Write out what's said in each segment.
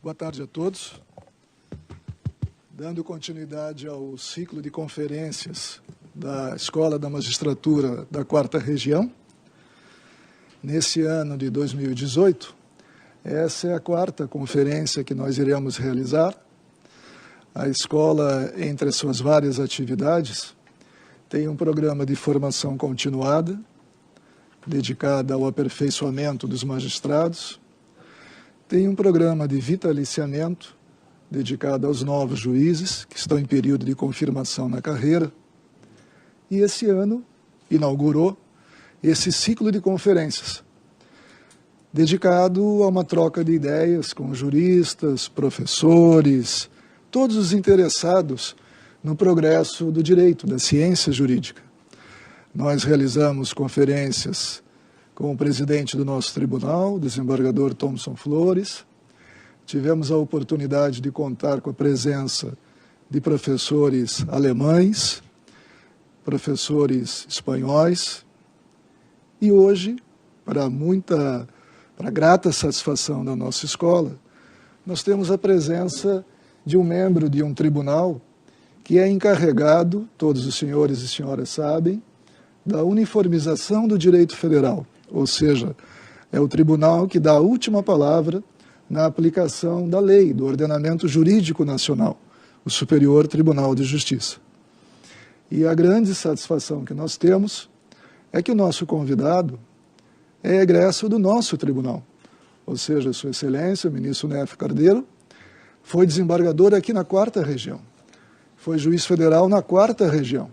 Boa tarde a todos. Dando continuidade ao ciclo de conferências da Escola da Magistratura da 4ª Região, nesse ano de 2018, essa é a 4ª conferência que nós iremos realizar. A escola, entre as suas várias atividades, tem um programa de formação continuada, dedicada ao aperfeiçoamento dos magistrados, tem um programa de vitaliciamento, dedicado aos novos juízes, que estão em período de confirmação na carreira, e esse ano inaugurou esse ciclo de conferências, dedicado a uma troca de ideias com juristas, professores, todos os interessados no progresso do direito, da ciência jurídica. Nós realizamos conferências com o presidente do nosso tribunal, o desembargador Thomson Flores. Tivemos a oportunidade de contar com a presença de professores alemães, professores espanhóis, e hoje, para grata satisfação da nossa escola, nós temos a presença de um membro de um tribunal que é encarregado, todos os senhores e senhoras sabem, da uniformização do direito federal, ou seja, é o tribunal que dá a última palavra na aplicação da lei, do ordenamento jurídico nacional, o Superior Tribunal de Justiça. E a grande satisfação que nós temos é que o nosso convidado é egresso do nosso tribunal, ou seja, Sua Excelência, o ministro Neff Cardeiro, foi desembargador aqui na 4ª Região, foi juiz federal na 4ª Região.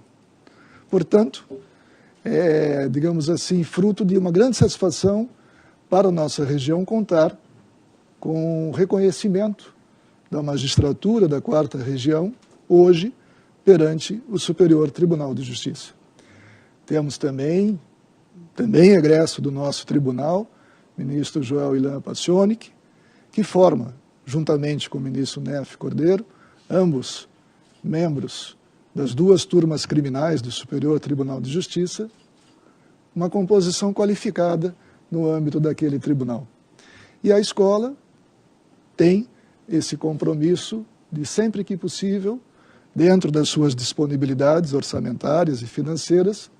Portanto, digamos assim, fruto de uma grande satisfação para a nossa região contar com o reconhecimento da magistratura da 4ª Região, hoje, perante o Superior Tribunal de Justiça. Temos também egresso do nosso tribunal, ministro Joel Ilan Pacionic, que forma, juntamente com o ministro Neff Cordeiro, ambos membros das 2 turmas criminais do Superior Tribunal de Justiça, uma composição qualificada no âmbito daquele tribunal. E a escola tem esse compromisso de, sempre que possível, dentro das suas disponibilidades orçamentárias e financeiras,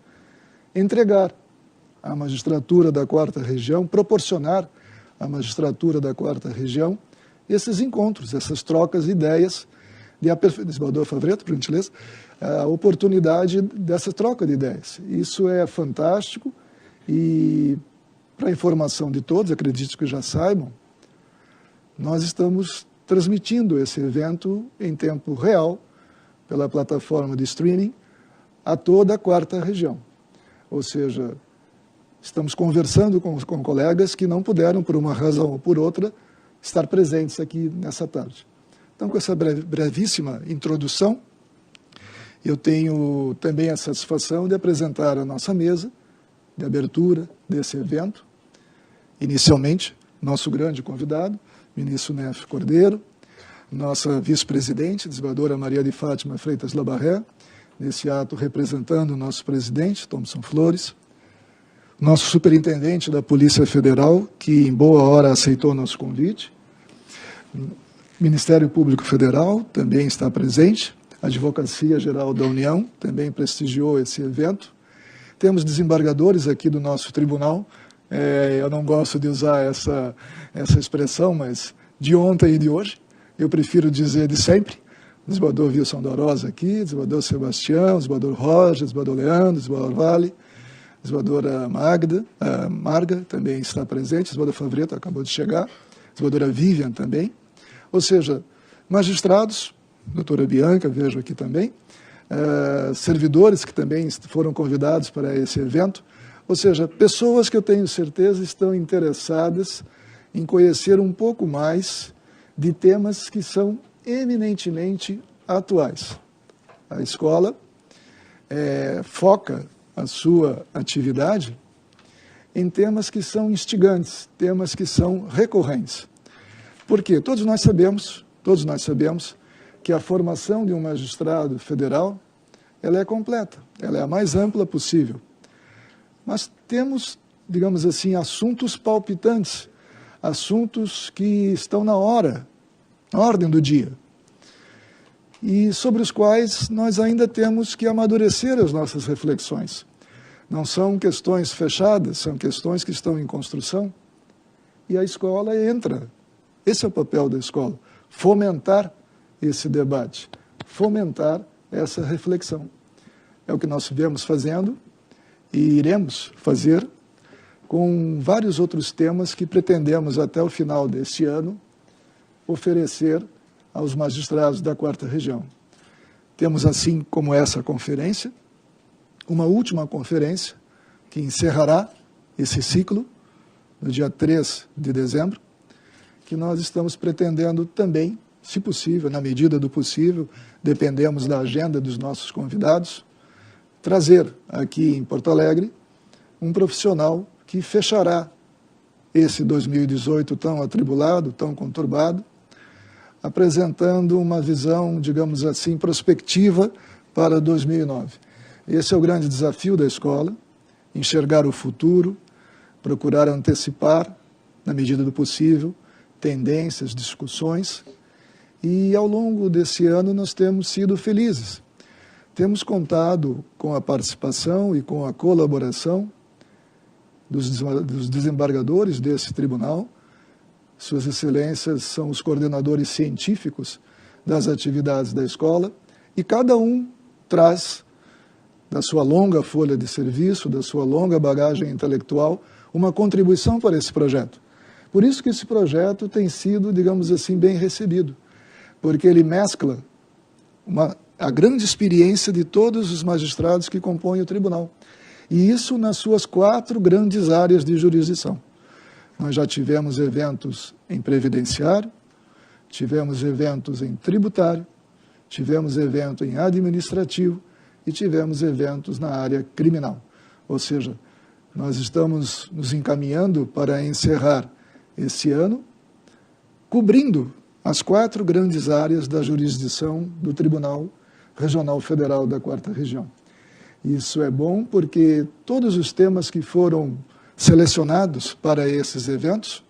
entregar à magistratura da 4ª Região, proporcionar à magistratura da 4ª Região esses encontros, essas trocas de ideias, desembargador Favreto, por gentileza, a oportunidade dessa troca de ideias. Isso é fantástico e, para a informação de todos, acredito que já saibam, nós estamos transmitindo esse evento em tempo real, pela plataforma de streaming, a toda a 4ª Região. Ou seja, estamos conversando com colegas que não puderam, por uma razão ou por outra, estar presentes aqui nessa tarde. Então, com essa brevíssima introdução, eu tenho também a satisfação de apresentar a nossa mesa de abertura desse evento. Inicialmente, nosso grande convidado, ministro Neff Cordeiro, nossa vice-presidente, desembargadora Maria de Fátima Freitas Labarré, nesse ato representando o nosso presidente, Thomson Flores, nosso superintendente da Polícia Federal, que em boa hora aceitou nosso convite, Ministério Público Federal também está presente, a Advocacia Geral da União também prestigiou esse evento. Temos desembargadores aqui do nosso tribunal, eu não gosto de usar essa expressão, mas de ontem e de hoje, eu prefiro dizer de sempre, desembargador Wilson da Rosa aqui, desembargador Sebastião, desembargador Roger, desembargador Leandro, desembargador Vale, desembargadora Marga também está presente, desembargador Favreto acabou de chegar, desembargadora Vivian também. Ou seja, magistrados, doutora Bianca, vejo aqui também, servidores que também foram convidados para esse evento, ou seja, pessoas que eu tenho certeza estão interessadas em conhecer um pouco mais de temas que são eminentemente atuais. A escola foca a sua atividade em temas que são instigantes, temas que são recorrentes. Por quê? Todos nós sabemos que a formação de um magistrado federal, ela é completa, ela é a mais ampla possível. Mas temos, digamos assim, assuntos palpitantes, assuntos que estão na ordem do dia, e sobre os quais nós ainda temos que amadurecer as nossas reflexões. Não são questões fechadas, são questões que estão em construção, e a escola entra. Esse é o papel da escola, fomentar esse debate, fomentar essa reflexão. É o que nós viemos fazendo e iremos fazer com vários outros temas que pretendemos até o final deste ano oferecer aos magistrados da 4ª Região. Temos, assim como essa conferência, uma última conferência que encerrará esse ciclo no dia 3 de dezembro, que nós estamos pretendendo também, se possível, na medida do possível, dependemos da agenda dos nossos convidados, trazer aqui em Porto Alegre um profissional que fechará esse 2018 tão atribulado, tão conturbado, apresentando uma visão, digamos assim, prospectiva para 2009. Esse é o grande desafio da escola, enxergar o futuro, procurar antecipar, na medida do possível, tendências, discussões, e ao longo desse ano nós temos sido felizes. Temos contado com a participação e com a colaboração dos desembargadores desse tribunal. Suas excelências são os coordenadores científicos das atividades da escola, e cada um traz, da sua longa folha de serviço, da sua longa bagagem intelectual, uma contribuição para esse projeto. Por isso que esse projeto tem sido, digamos assim, bem recebido, porque ele mescla a grande experiência de todos os magistrados que compõem o tribunal, e isso nas suas 4 grandes áreas de jurisdição. Nós já tivemos eventos em previdenciário, tivemos eventos em tributário, tivemos evento em administrativo e tivemos eventos na área criminal. Ou seja, nós estamos nos encaminhando para encerrar esse ano, cobrindo as 4 grandes áreas da jurisdição do Tribunal Regional Federal da 4ª Região. Isso é bom porque todos os temas que foram selecionados para esses eventos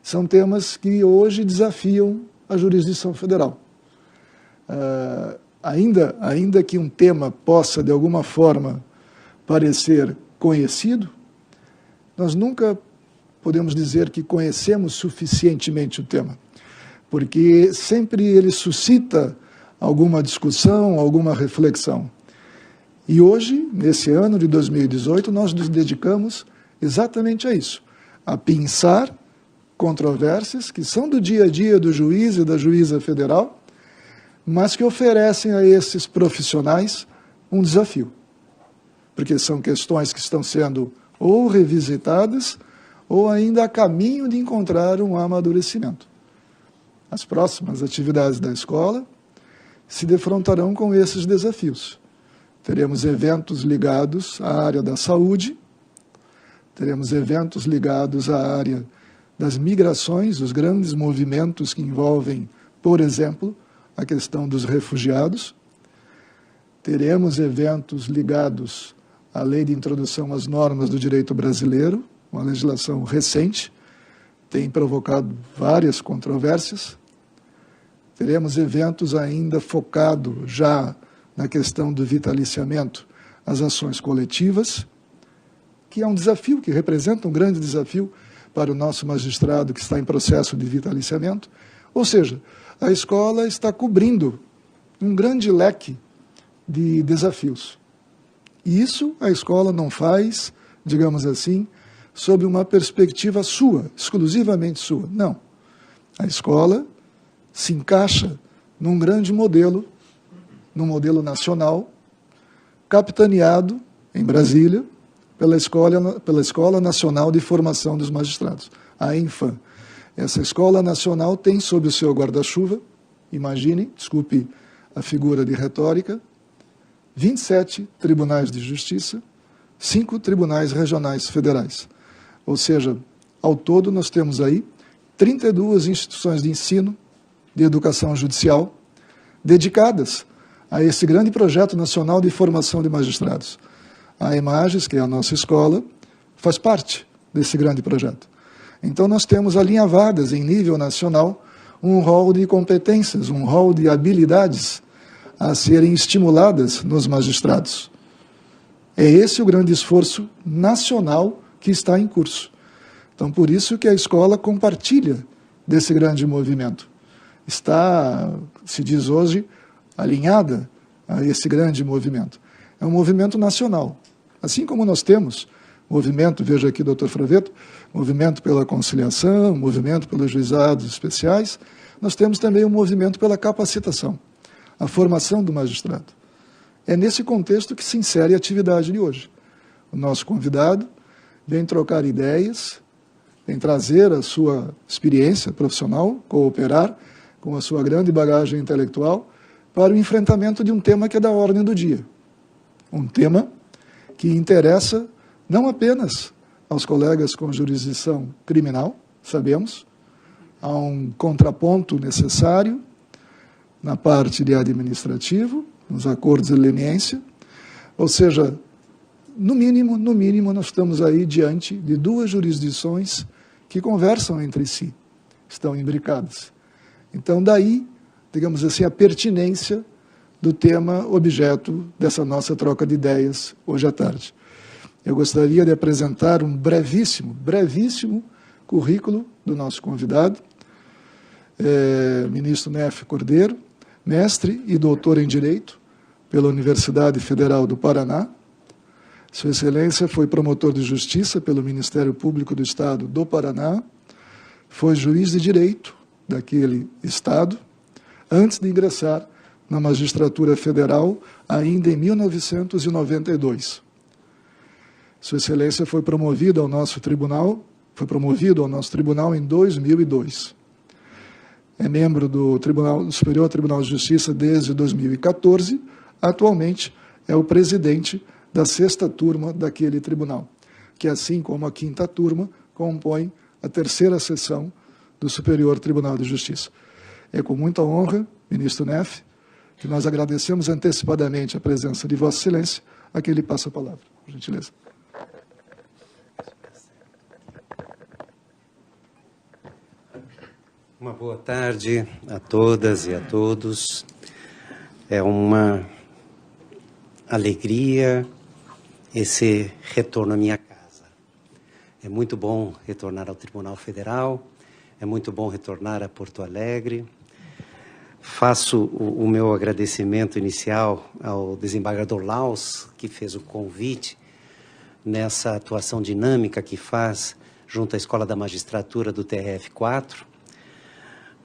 são temas que hoje desafiam a jurisdição federal. Ainda que um tema possa, de alguma forma, parecer conhecido, nós nunca podemos dizer que conhecemos suficientemente o tema, porque sempre ele suscita alguma discussão, alguma reflexão. E hoje, nesse ano de 2018, nós nos dedicamos exatamente a isso, a pensar controvérsias que são do dia a dia do juiz e da juíza federal, mas que oferecem a esses profissionais um desafio, porque são questões que estão sendo ou revisitadas ou ainda a caminho de encontrar um amadurecimento. As próximas atividades da escola se defrontarão com esses desafios. Teremos eventos ligados à área da saúde, teremos eventos ligados à área das migrações, os grandes movimentos que envolvem, por exemplo, a questão dos refugiados. Teremos eventos ligados à lei de introdução às normas do direito brasileiro, uma legislação recente, tem provocado várias controvérsias. Teremos eventos ainda focados já na questão do vitaliciamento, as ações coletivas, que é um desafio, que representa um grande desafio para o nosso magistrado que está em processo de vitaliciamento. Ou seja, a escola está cobrindo um grande leque de desafios. E isso a escola não faz, digamos assim, sob uma perspectiva sua, exclusivamente sua. Não. A escola se encaixa num grande modelo, num modelo nacional, capitaneado em Brasília pela Escola Nacional de Formação dos Magistrados, a ENFAM. Essa Escola Nacional tem sob o seu guarda-chuva, imaginem, desculpe a figura de retórica, 27 tribunais de justiça, 5 tribunais regionais federais. Ou seja, ao todo nós temos aí 32 instituições de ensino, de educação judicial, dedicadas a esse grande projeto nacional de formação de magistrados. A EMAGES, que é a nossa escola, faz parte desse grande projeto. Então, nós temos alinhavadas em nível nacional um rol de competências, um rol de habilidades a serem estimuladas nos magistrados. É esse o grande esforço nacional que está em curso. Então, por isso que a escola compartilha desse grande movimento. Está, se diz hoje, alinhada a esse grande movimento. É um movimento nacional. Assim como nós temos movimento, veja aqui, doutor Fravetto, movimento pela conciliação, movimento pelos juizados especiais, nós temos também um movimento pela capacitação, a formação do magistrado. É nesse contexto que se insere a atividade de hoje. O nosso convidado vem trocar ideias, vem trazer a sua experiência profissional, cooperar com a sua grande bagagem intelectual para o enfrentamento de um tema que é da ordem do dia. Um tema que interessa não apenas aos colegas com jurisdição criminal, sabemos, há um contraponto necessário na parte de administrativo, nos acordos de leniência, ou seja, no mínimo, nós estamos aí diante de duas jurisdições que conversam entre si, estão imbricadas. Então, daí, digamos assim, a pertinência do tema objeto dessa nossa troca de ideias hoje à tarde. Eu gostaria de apresentar um brevíssimo currículo do nosso convidado, ministro Neff Cordeiro, mestre e doutor em Direito pela Universidade Federal do Paraná. Sua Excelência foi promotor de Justiça pelo Ministério Público do Estado do Paraná, foi juiz de Direito daquele Estado, antes de ingressar na magistratura federal, ainda em 1992. Sua Excelência foi promovido ao nosso tribunal em 2002. É membro do Superior Tribunal de Justiça desde 2014, atualmente é o presidente da 6ª turma daquele tribunal, que, assim como a 5ª turma, compõe a 3ª sessão do Superior Tribunal de Justiça. É com muita honra, ministro Neff, que nós agradecemos antecipadamente a presença de Vossa Excelência, a quem lhe passo a palavra. Por gentileza. Uma boa tarde a todas e a todos. É uma alegria esse retorno à minha casa. É muito bom retornar ao Tribunal Federal, é muito bom retornar a Porto Alegre. Faço o meu agradecimento inicial ao desembargador Laus, que fez o convite nessa atuação dinâmica que faz junto à Escola da Magistratura do TRF4.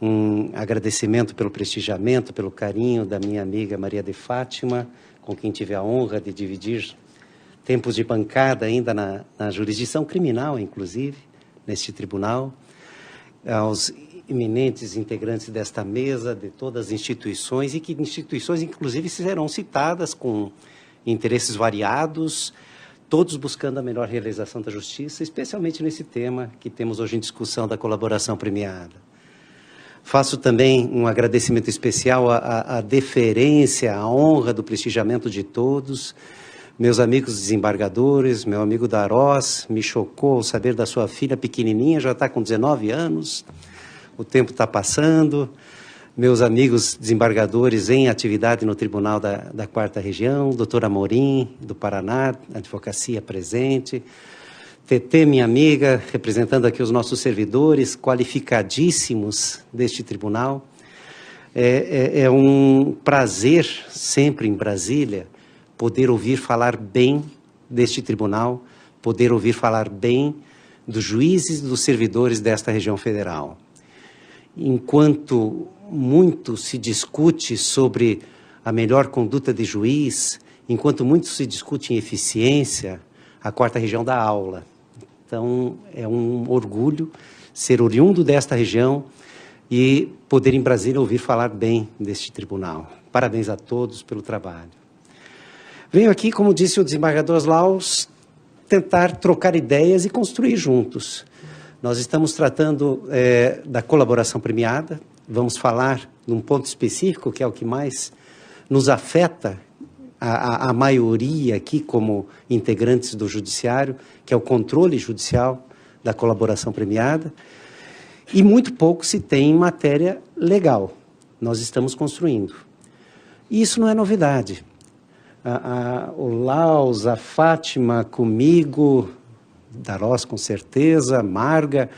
Um agradecimento pelo prestigiamento, pelo carinho da minha amiga Maria de Fátima, com quem tive a honra de dividir tempos de bancada ainda na jurisdição criminal, inclusive, neste tribunal. Aos eminentes integrantes desta mesa, de todas as instituições, e que instituições, inclusive, serão citadas com interesses variados, todos buscando a melhor realização da justiça, especialmente nesse tema que temos hoje em discussão da colaboração premiada. Faço também um agradecimento especial à deferência, à honra do prestigiamento de todos, meus amigos desembargadores, meu amigo Darós, me chocou saber da sua filha pequenininha, já está com 19 anos, o tempo está passando, meus amigos desembargadores em atividade no Tribunal da 4ª Região, doutor Amorim, do Paraná, advocacia presente, TT, minha amiga, representando aqui os nossos servidores qualificadíssimos deste tribunal. É um prazer, sempre em Brasília, poder ouvir falar bem deste tribunal, poder ouvir falar bem dos juízes e dos servidores desta região federal. Enquanto muito se discute sobre a melhor conduta de juiz, enquanto muito se discute em eficiência, a 4ª Região dá aula. Então, é um orgulho ser oriundo desta região e poder em Brasília ouvir falar bem deste tribunal. Parabéns a todos pelo trabalho. Venho aqui, como disse o desembargador Laus, tentar trocar ideias e construir juntos. Nós estamos tratando da colaboração premiada, vamos falar num ponto específico, que é o que mais nos afeta, a maioria aqui como integrantes do Judiciário, que é o controle judicial da colaboração premiada, e muito pouco se tem em matéria legal. Nós estamos construindo. E isso não é novidade. O Laus, a Fátima comigo, Darós com certeza, Marga,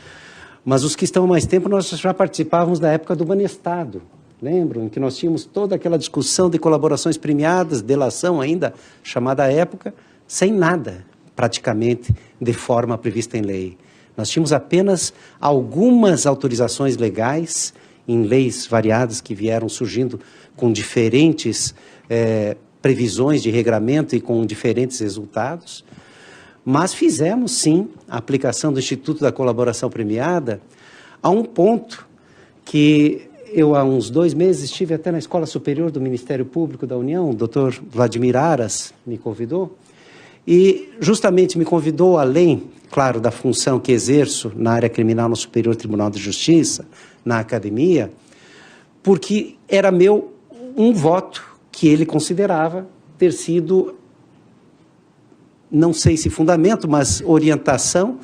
mas os que estão há mais tempo, nós já participávamos da época do Banestado. Lembram? Em que nós tínhamos toda aquela discussão de colaborações premiadas, delação ainda, chamada à época, sem nada, praticamente, de forma prevista em lei. Nós tínhamos apenas algumas autorizações legais, em leis variadas que vieram surgindo com diferentes previsões de regramento e com diferentes resultados, mas fizemos, sim, a aplicação do Instituto da Colaboração Premiada a um ponto que eu, há uns 2 meses, estive até na Escola Superior do Ministério Público da União, o doutor Vladimir Aras me convidou, e justamente me convidou, além, claro, da função que exerço na área criminal no Superior Tribunal de Justiça, na academia, porque era meu um voto que ele considerava ter sido, não sei se fundamento, mas orientação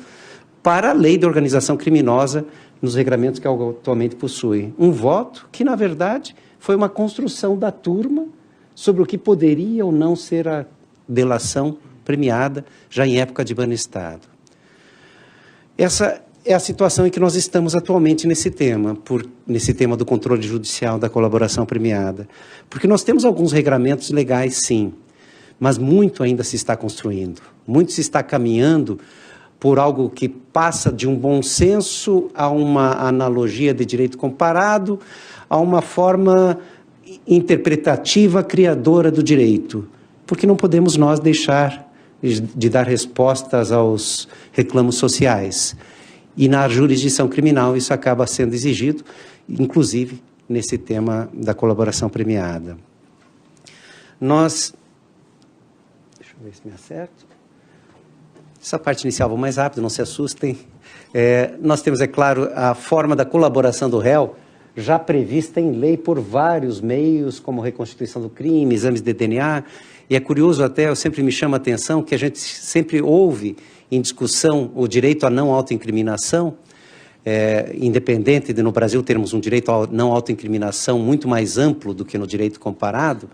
para a lei de organização criminosa nos regramentos que atualmente possui. Um voto que, na verdade, foi uma construção da turma sobre o que poderia ou não ser a delação premiada, já em época de Banestado. Essa é a situação em que nós estamos atualmente nesse tema do controle judicial da colaboração premiada. Porque nós temos alguns regramentos legais, sim, mas muito ainda se está construindo, muito se está caminhando por algo que passa de um bom senso a uma analogia de direito comparado, a uma forma interpretativa criadora do direito, porque não podemos nós deixar de dar respostas aos reclamos sociais. E na jurisdição criminal isso acaba sendo exigido, inclusive nesse tema da colaboração premiada. Deixa eu ver se me acerto. Essa parte inicial vou mais rápido, não se assustem. Nós temos, é claro, a forma da colaboração do réu já prevista em lei por vários meios, como reconstituição do crime, exames de DNA. E é curioso até, sempre me chama a atenção, que a gente sempre ouve em discussão o direito à não autoincriminação, independente de no Brasil termos um direito à não autoincriminação muito mais amplo do que no direito comparado,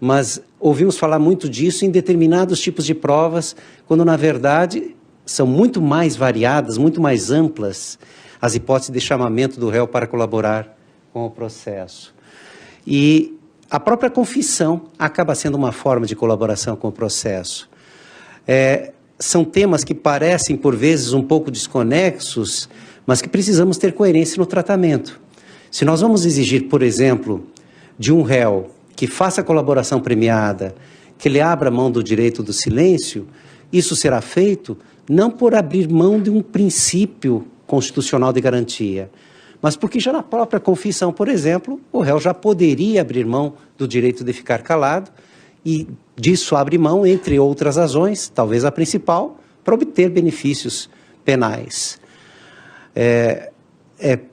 mas ouvimos falar muito disso em determinados tipos de provas, quando na verdade são muito mais variadas, muito mais amplas as hipóteses de chamamento do réu para colaborar com o processo. E a própria confissão acaba sendo uma forma de colaboração com o processo. São temas que parecem, por vezes, um pouco desconexos, mas que precisamos ter coerência no tratamento. Se nós vamos exigir, por exemplo, de um réu que faça colaboração premiada, que ele abra mão do direito do silêncio, isso será feito não por abrir mão de um princípio constitucional de garantia, mas porque já na própria confissão, por exemplo, o réu já poderia abrir mão do direito de ficar calado e disso abre mão, entre outras razões, talvez a principal, para obter benefícios penais. É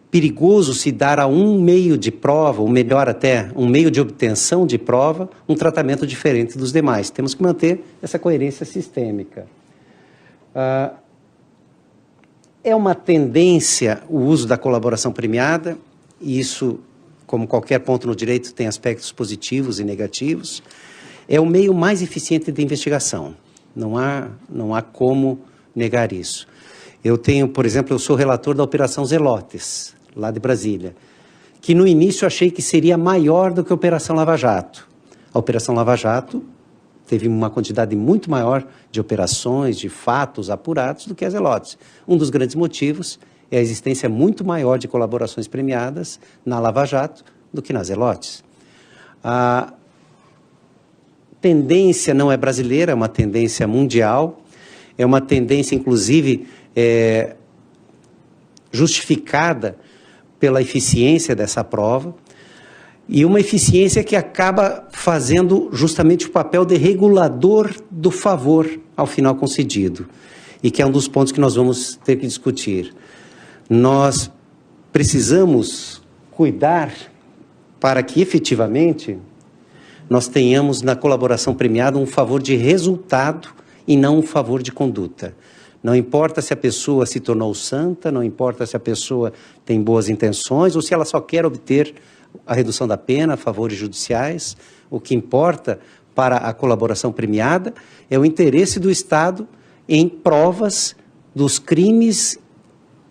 perigoso se dar a um meio de prova, ou melhor até, um meio de obtenção de prova, um tratamento diferente dos demais. Temos que manter essa coerência sistêmica. É uma tendência o uso da colaboração premiada, e isso, como qualquer ponto no direito, tem aspectos positivos e negativos. É o meio mais eficiente de investigação. Não há como negar isso. Eu tenho, por exemplo, eu sou relator da Operação Zelotes, lá de Brasília, que no início achei que seria maior do que a Operação Lava Jato. A Operação Lava Jato teve uma quantidade muito maior de operações, de fatos apurados do que a Zelotes. Um dos grandes motivos é a existência muito maior de colaborações premiadas na Lava Jato do que nas Zelotes. A tendência não é brasileira, é uma tendência mundial, é uma tendência, inclusive, justificada pela eficiência dessa prova, e uma eficiência que acaba fazendo justamente o papel de regulador do favor ao final concedido, e que é um dos pontos que nós vamos ter que discutir. Nós precisamos cuidar para que, efetivamente, nós tenhamos na colaboração premiada um favor de resultado e não um favor de conduta. Não importa se a pessoa se tornou santa, não importa se a pessoa tem boas intenções ou se ela só quer obter a redução da pena, favores judiciais. O que importa para a colaboração premiada é o interesse do Estado em provas dos crimes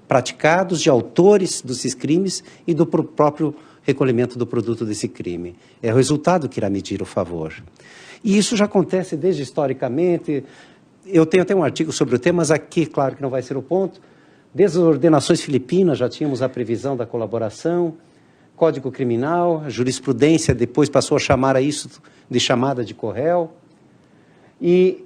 praticados, de autores desses crimes e do próprio recolhimento do produto desse crime. É o resultado que irá medir o favor. E isso já acontece desde historicamente. Eu tenho até um artigo sobre o tema, mas aqui, claro que não vai ser o ponto. Desde as ordenações filipinas já tínhamos a previsão da colaboração, Código Criminal, a jurisprudência depois passou a chamar a isso de chamada de corréu. E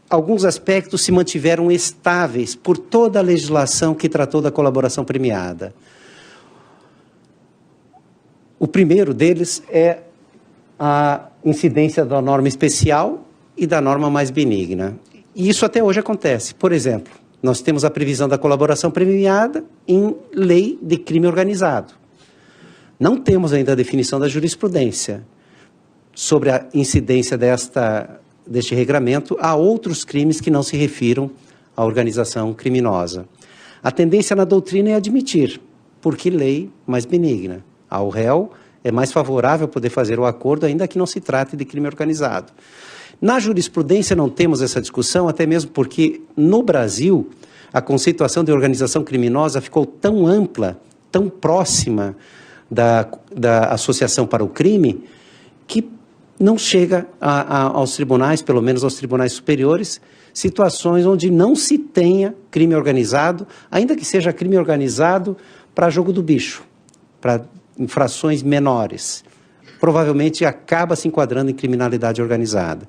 alguns aspectos se mantiveram estáveis por toda a legislação que tratou da colaboração premiada. O primeiro deles é a incidência da norma especial e da norma mais benigna. E isso até hoje acontece. Por exemplo, nós temos a previsão da colaboração premiada em lei de crime organizado. Não temos ainda a definição da jurisprudência sobre a incidência deste regramento a outros crimes que não se refiram à organização criminosa. A tendência na doutrina é admitir, porque lei mais benigna. Ao réu é mais favorável poder fazer o acordo, ainda que não se trate de crime organizado. Na jurisprudência não temos essa discussão, até mesmo porque no Brasil a conceituação de organização criminosa ficou tão ampla, tão próxima da associação para o crime, que não chega aos tribunais, pelo menos aos tribunais superiores, situações onde não se tenha crime organizado, ainda que seja crime organizado para jogo do bicho, para infrações menores. Provavelmente acaba se enquadrando em criminalidade organizada.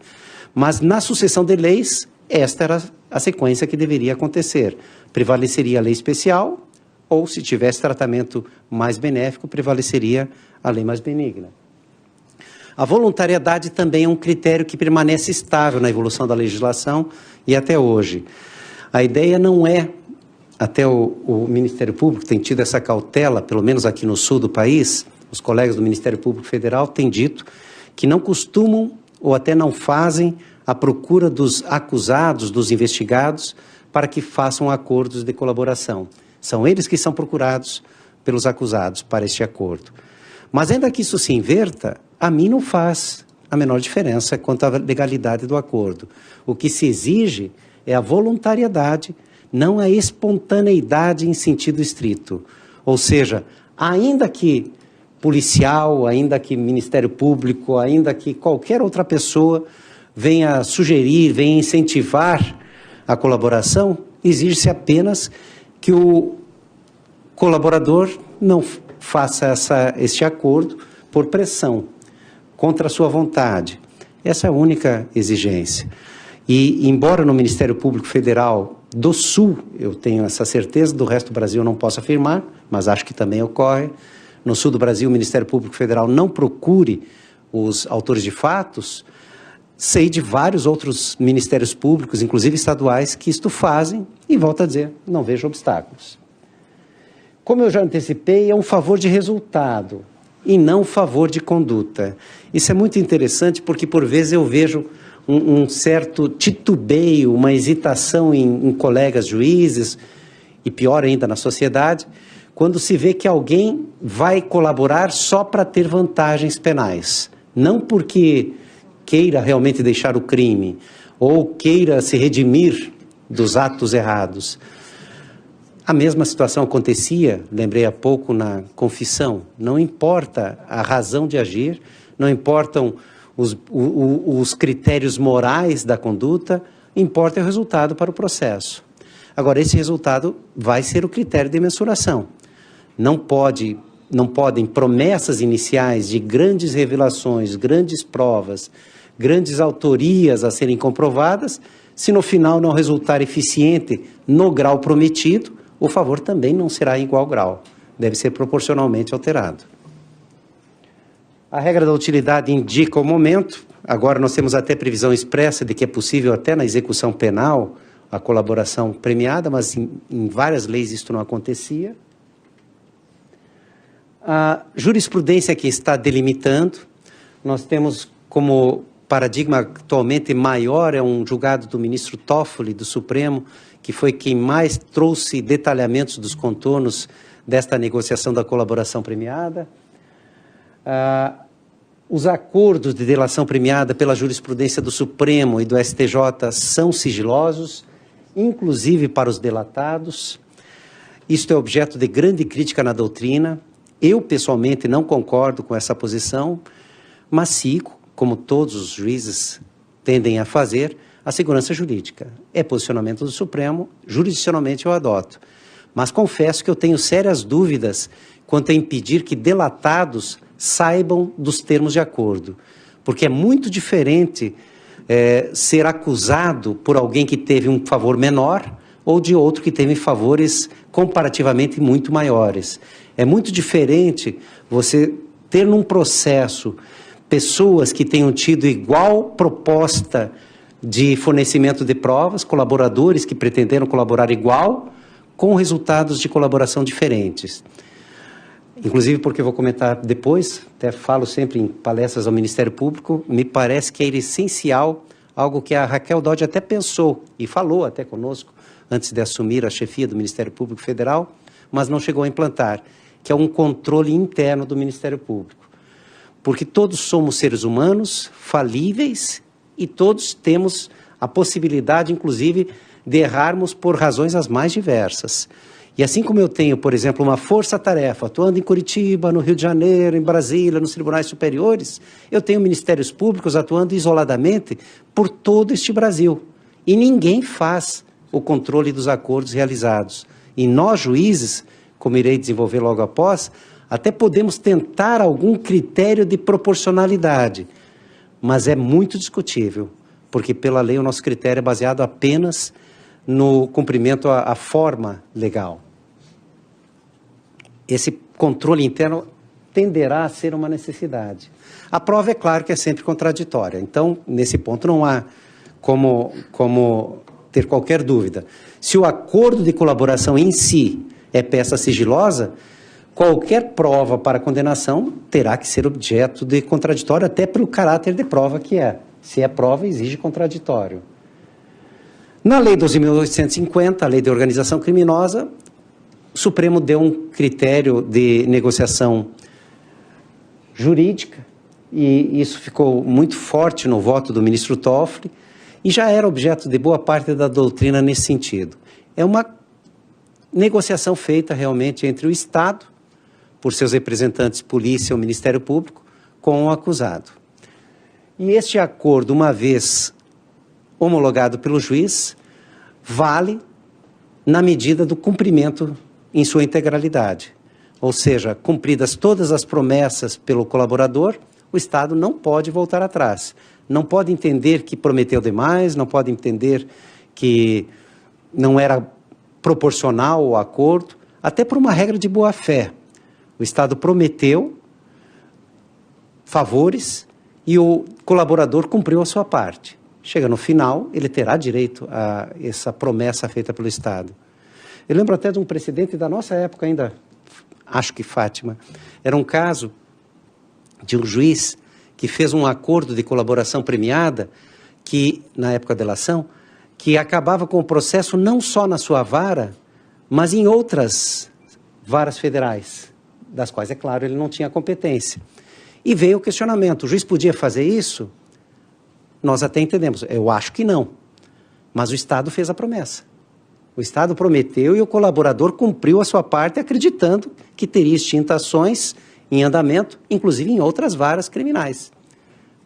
Mas na sucessão de leis, esta era a sequência que deveria acontecer. Prevaleceria a lei especial, ou se tivesse tratamento mais benéfico, prevaleceria a lei mais benigna. A voluntariedade também é um critério que permanece estável na evolução da legislação e até hoje. A ideia não é, até o Ministério Público tem tido essa cautela, pelo menos aqui no sul do país, os colegas do Ministério Público Federal têm dito que não costumam ou até não fazem a procura dos acusados, dos investigados, para que façam acordos de colaboração. São eles que são procurados pelos acusados para este acordo. Mas ainda que isso se inverta, a mim não faz a menor diferença quanto à legalidade do acordo. O que se exige é a voluntariedade, não a espontaneidade em sentido estrito. Ou seja, ainda que policial, ainda que Ministério Público, ainda que qualquer outra pessoa venha sugerir, venha incentivar a colaboração, exige-se apenas que o colaborador não faça este acordo por pressão, contra a sua vontade. Essa é a única exigência. E, embora no Ministério Público Federal do Sul, eu tenho essa certeza, do resto do Brasil eu não posso afirmar, mas acho que também ocorre, no sul do Brasil o Ministério Público Federal não procure os autores de fatos, sei de vários outros ministérios públicos, inclusive estaduais, que isto fazem e, volto a dizer, não vejo obstáculos. Como eu já antecipei, é um favor de resultado e não favor de conduta. Isso é muito interessante porque, por vezes, eu vejo um certo titubeio, uma hesitação em colegas juízes, e pior ainda na sociedade, quando se vê que alguém vai colaborar só para ter vantagens penais, não porque queira realmente deixar o crime ou queira se redimir dos atos errados. A mesma situação acontecia, lembrei há pouco, na confissão. Não importa a razão de agir, não importam os critérios morais da conduta, importa o resultado para o processo. Agora, esse resultado vai ser o critério de mensuração. Não podem promessas iniciais de grandes revelações, grandes provas, grandes autorias a serem comprovadas, se no final não resultar eficiente no grau prometido, o favor também não será em igual grau, deve ser proporcionalmente alterado. A regra da utilidade indica o momento, agora nós temos até previsão expressa de que é possível até na execução penal a colaboração premiada, mas em várias leis isso não acontecia. A jurisprudência que está delimitando, nós temos como paradigma atualmente maior, é um julgado do ministro Toffoli, do Supremo, que foi quem mais trouxe detalhamentos dos contornos desta negociação da colaboração premiada. Os acordos de delação premiada pela jurisprudência do Supremo e do STJ são sigilosos, inclusive para os delatados. Isto é objeto de grande crítica na doutrina. Eu, pessoalmente, não concordo com essa posição, mas sigo, como todos os juízes tendem a fazer, a segurança jurídica. É posicionamento do Supremo, jurisdicionalmente eu adoto. Mas confesso que eu tenho sérias dúvidas quanto a impedir que delatados saibam dos termos de acordo, porque é muito diferente ser acusado por alguém que teve um favor menor ou de outro que teve favores comparativamente muito maiores. É muito diferente você ter num processo pessoas que tenham tido igual proposta de fornecimento de provas, colaboradores que pretenderam colaborar igual, com resultados de colaboração diferentes. Inclusive porque eu vou comentar depois, até falo sempre em palestras ao Ministério Público, me parece que é essencial, algo que a Raquel Dodge até pensou e falou até conosco antes de assumir a chefia do Ministério Público Federal, mas não chegou a implantar, que é um controle interno do Ministério Público. Porque todos somos seres humanos, falíveis, e todos temos a possibilidade, inclusive, de errarmos por razões as mais diversas. E assim como eu tenho, por exemplo, uma força-tarefa atuando em Curitiba, no Rio de Janeiro, em Brasília, nos tribunais superiores, eu tenho ministérios públicos atuando isoladamente por todo este Brasil. E ninguém faz o controle dos acordos realizados. E nós, juízes, como irei desenvolver logo após, até podemos tentar algum critério de proporcionalidade, mas é muito discutível, porque pela lei o nosso critério é baseado apenas no cumprimento à forma legal. Esse controle interno tenderá a ser uma necessidade. A prova é claro que é sempre contraditória, então nesse ponto não há como ter qualquer dúvida. Se o acordo de colaboração em si é peça sigilosa, qualquer prova para condenação terá que ser objeto de contraditório, até pelo caráter de prova que é. Se é prova, exige contraditório. Na Lei 12.850, a Lei de Organização Criminosa, o Supremo deu um critério de negociação jurídica, e isso ficou muito forte no voto do ministro Toffoli, e já era objeto de boa parte da doutrina nesse sentido. É uma negociação feita realmente entre o Estado, por seus representantes, polícia ou Ministério Público, com o acusado. E este acordo, uma vez homologado pelo juiz, vale na medida do cumprimento em sua integralidade. Ou seja, cumpridas todas as promessas pelo colaborador, o Estado não pode voltar atrás. Não pode entender que prometeu demais, não pode entender que não era proporcional o acordo, até por uma regra de boa-fé. O Estado prometeu favores e o colaborador cumpriu a sua parte. Chega no final, ele terá direito a essa promessa feita pelo Estado. Eu lembro até de um precedente da nossa época ainda, acho que Fátima. Era um caso de um juiz que fez um acordo de colaboração premiada, que, na época da delação, que acabava com o processo não só na sua vara, mas em outras varas federais, das quais, é claro, ele não tinha competência. E veio o questionamento, o juiz podia fazer isso? Nós até entendemos, eu acho que não, mas o Estado fez a promessa. O Estado prometeu e o colaborador cumpriu a sua parte, acreditando que teria extintas ações em andamento, inclusive em outras varas criminais.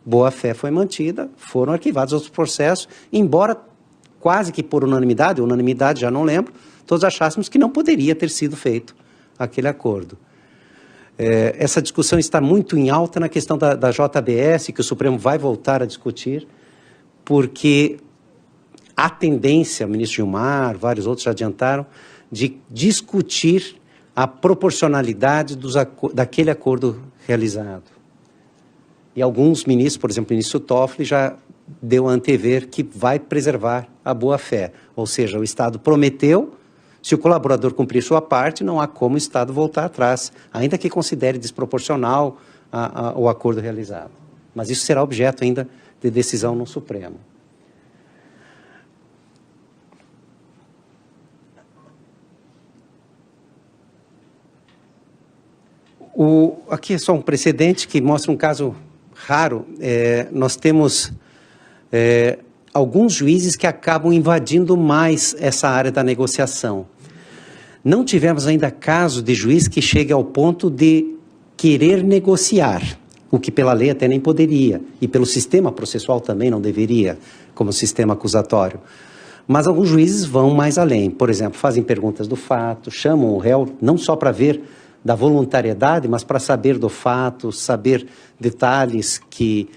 Boa-fé foi mantida, foram arquivados outros processos, embora quase que por unanimidade já não lembro, todos achássemos que não poderia ter sido feito aquele acordo. Essa discussão está muito em alta na questão da JBS, que o Supremo vai voltar a discutir, porque há tendência, o ministro Gilmar, vários outros já adiantaram, de discutir a proporcionalidade daquele acordo realizado. E alguns ministros, por exemplo, o ministro Toffoli, já deu a antever que vai preservar a boa-fé. Ou seja, o Estado prometeu, se o colaborador cumprir sua parte, não há como o Estado voltar atrás, ainda que considere desproporcional o acordo realizado. Mas isso será objeto ainda de decisão no Supremo. Aqui é só um precedente que mostra um caso raro. Nós temos alguns juízes que acabam invadindo mais essa área da negociação. Não tivemos ainda caso de juiz que chegue ao ponto de querer negociar, o que pela lei até nem poderia, e pelo sistema processual também não deveria, como sistema acusatório. Mas alguns juízes vão mais além. Por exemplo, fazem perguntas do fato, chamam o réu não só para ver da voluntariedade, mas para saber do fato, saber detalhes que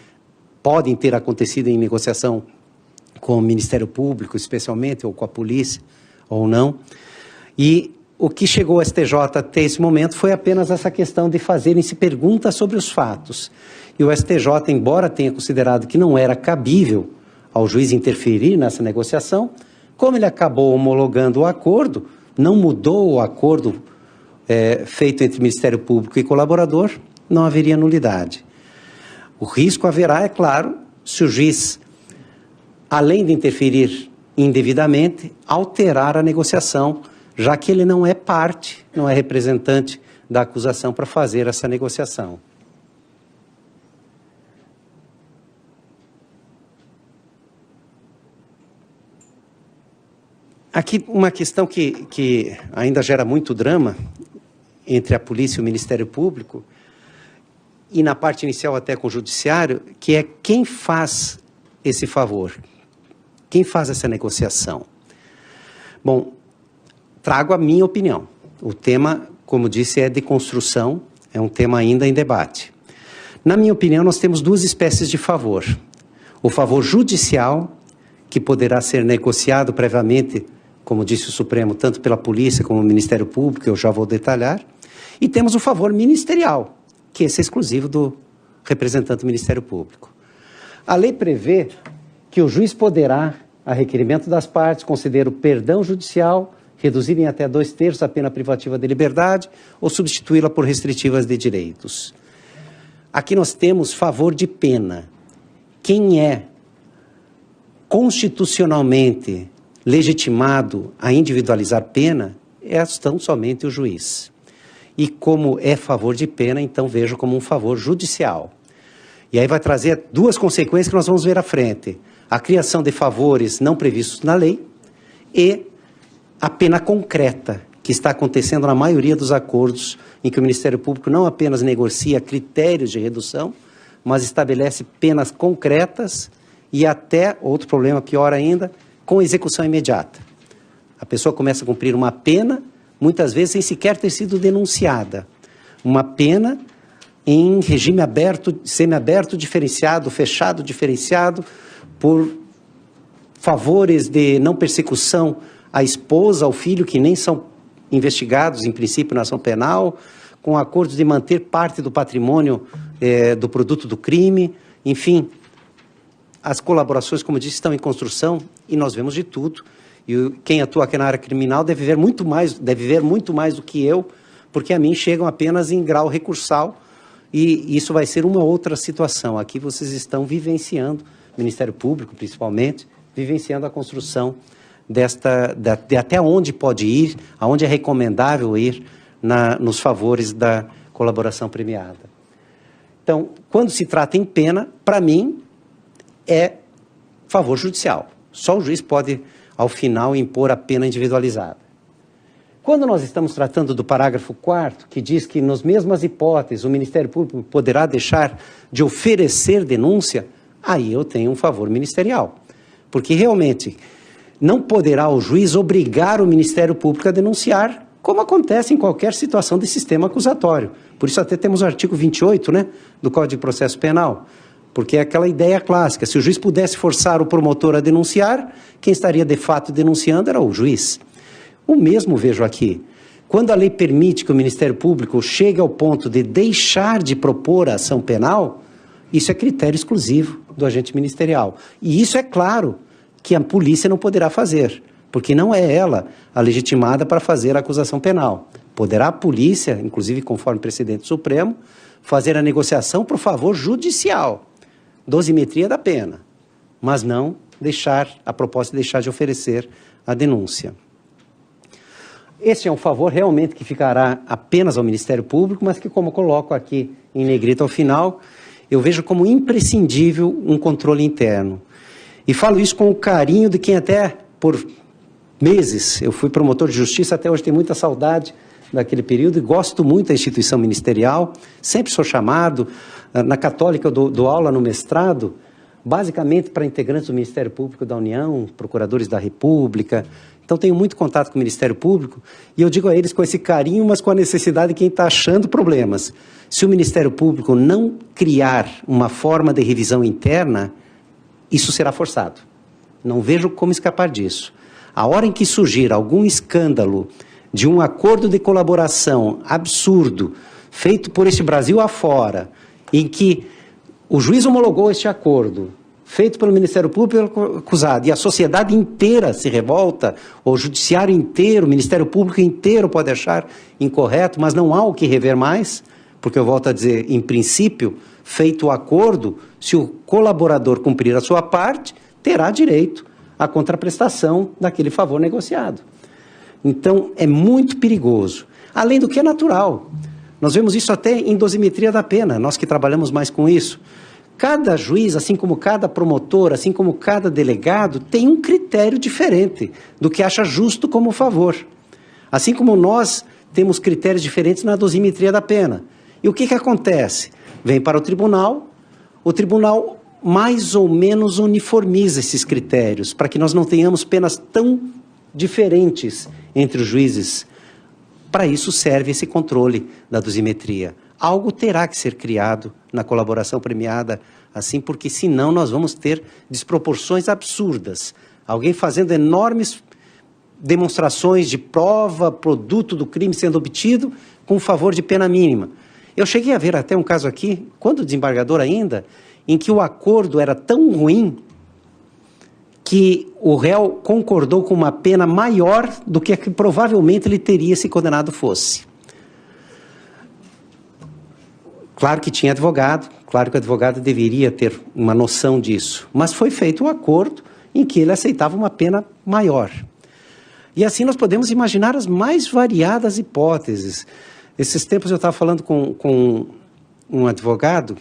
podem ter acontecido em negociação com o Ministério Público, especialmente, ou com a polícia, ou não. E o que chegou ao STJ até esse momento foi apenas essa questão de fazerem-se perguntas sobre os fatos. E o STJ, embora tenha considerado que não era cabível ao juiz interferir nessa negociação, como ele acabou homologando o acordo, não mudou o acordo feito entre Ministério Público e colaborador, não haveria nulidade. O risco haverá, é claro, se o juiz, além de interferir indevidamente, alterar a negociação, já que ele não é parte, não é representante da acusação para fazer essa negociação. Aqui uma questão que ainda gera muito drama entre a polícia e o Ministério Público, e na parte inicial até com o Judiciário, que é quem faz esse favor, quem faz essa negociação. Bom, trago a minha opinião. O tema, como disse, é de construção, é um tema ainda em debate. Na minha opinião, nós temos duas espécies de favor. O favor judicial, que poderá ser negociado previamente, como disse o Supremo, tanto pela polícia como o Ministério Público, eu já vou detalhar. E temos o favor ministerial, que esse é exclusivo do representante do Ministério Público. A lei prevê que o juiz poderá, a requerimento das partes, conceder o perdão judicial, reduzir em até 2/3 a pena privativa de liberdade ou substituí-la por restritivas de direitos. Aqui nós temos favor de pena. Quem é constitucionalmente legitimado a individualizar pena é tão somente o juiz. E como é favor de pena, então vejo como um favor judicial. E aí vai trazer duas consequências que nós vamos ver à frente. A criação de favores não previstos na lei e a pena concreta, que está acontecendo na maioria dos acordos em que o Ministério Público não apenas negocia critérios de redução, mas estabelece penas concretas e até, outro problema pior ainda, com execução imediata. A pessoa começa a cumprir uma pena, muitas vezes sem sequer ter sido denunciada. Uma pena em regime aberto, semiaberto diferenciado, fechado diferenciado, por favores de não persecução à esposa, ao filho, que nem são investigados, em princípio, na ação penal, com acordos de manter parte do patrimônio do produto do crime, enfim. As colaborações, como disse, estão em construção e nós vemos de tudo. E quem atua aqui na área criminal deve ver muito mais do que eu, porque a mim chegam apenas em grau recursal e isso vai ser uma outra situação. Aqui vocês estão vivenciando, Ministério Público principalmente, vivenciando a construção de até onde pode ir, aonde é recomendável ir nos favores da colaboração premiada. Então, quando se trata em pena, para mim, é favor judicial. Só o juiz pode, ao final, impor a pena individualizada. Quando nós estamos tratando do parágrafo 4º, que diz que, nas mesmas hipóteses, o Ministério Público poderá deixar de oferecer denúncia, aí eu tenho um favor ministerial. Porque, realmente, não poderá o juiz obrigar o Ministério Público a denunciar, como acontece em qualquer situação de sistema acusatório. Por isso até temos o artigo 28, né, do Código de Processo Penal, porque é aquela ideia clássica, se o juiz pudesse forçar o promotor a denunciar, quem estaria de fato denunciando era o juiz. O mesmo vejo aqui. Quando a lei permite que o Ministério Público chegue ao ponto de deixar de propor a ação penal, isso é critério exclusivo do agente ministerial. E isso é claro que a polícia não poderá fazer, porque não é ela a legitimada para fazer a acusação penal. Poderá a polícia, inclusive conforme precedente supremo, fazer a negociação por favor judicial, dosimetria da pena, mas não deixar, a proposta de deixar de oferecer a denúncia. Esse é um favor realmente que ficará apenas ao Ministério Público, mas que, como eu coloco aqui em negrito ao final, eu vejo como imprescindível um controle interno. E falo isso com o carinho de quem até por meses, eu fui promotor de justiça, até hoje tenho muita saudade daquele período e gosto muito da instituição ministerial, sempre sou chamado, na Católica eu dou aula no mestrado, basicamente para integrantes do Ministério Público da União, procuradores da República, então tenho muito contato com o Ministério Público e eu digo a eles com esse carinho, mas com a necessidade de quem está achando problemas. Se o Ministério Público não criar uma forma de revisão interna, isso será forçado. Não vejo como escapar disso. A hora em que surgir algum escândalo de um acordo de colaboração absurdo, feito por este Brasil afora, em que o juiz homologou este acordo, feito pelo Ministério Público e pelo acusado, e a sociedade inteira se revolta, o judiciário inteiro, o Ministério Público inteiro pode achar incorreto, mas não há o que rever mais, porque eu volto a dizer, em princípio, feito o acordo, se o colaborador cumprir a sua parte, terá direito à contraprestação daquele favor negociado. Então, é muito perigoso, além do que é natural. Nós vemos isso até em dosimetria da pena, nós que trabalhamos mais com isso. Cada juiz, assim como cada promotor, assim como cada delegado, tem um critério diferente do que acha justo como favor. Assim como nós temos critérios diferentes na dosimetria da pena. E o que acontece? Vem para o tribunal mais ou menos uniformiza esses critérios, para que nós não tenhamos penas tão diferentes entre os juízes. Para isso serve esse controle da dosimetria. Algo terá que ser criado na colaboração premiada, assim, porque senão nós vamos ter desproporções absurdas. Alguém fazendo enormes demonstrações de prova, produto do crime sendo obtido, com favor de pena mínima. Eu cheguei a ver até um caso aqui, quando desembargador ainda, em que o acordo era tão ruim que o réu concordou com uma pena maior do que a que provavelmente ele teria se condenado fosse. Claro que tinha advogado, claro que o advogado deveria ter uma noção disso, mas foi feito um acordo em que ele aceitava uma pena maior. E assim nós podemos imaginar as mais variadas hipóteses. Esses tempos eu estava falando com um advogado,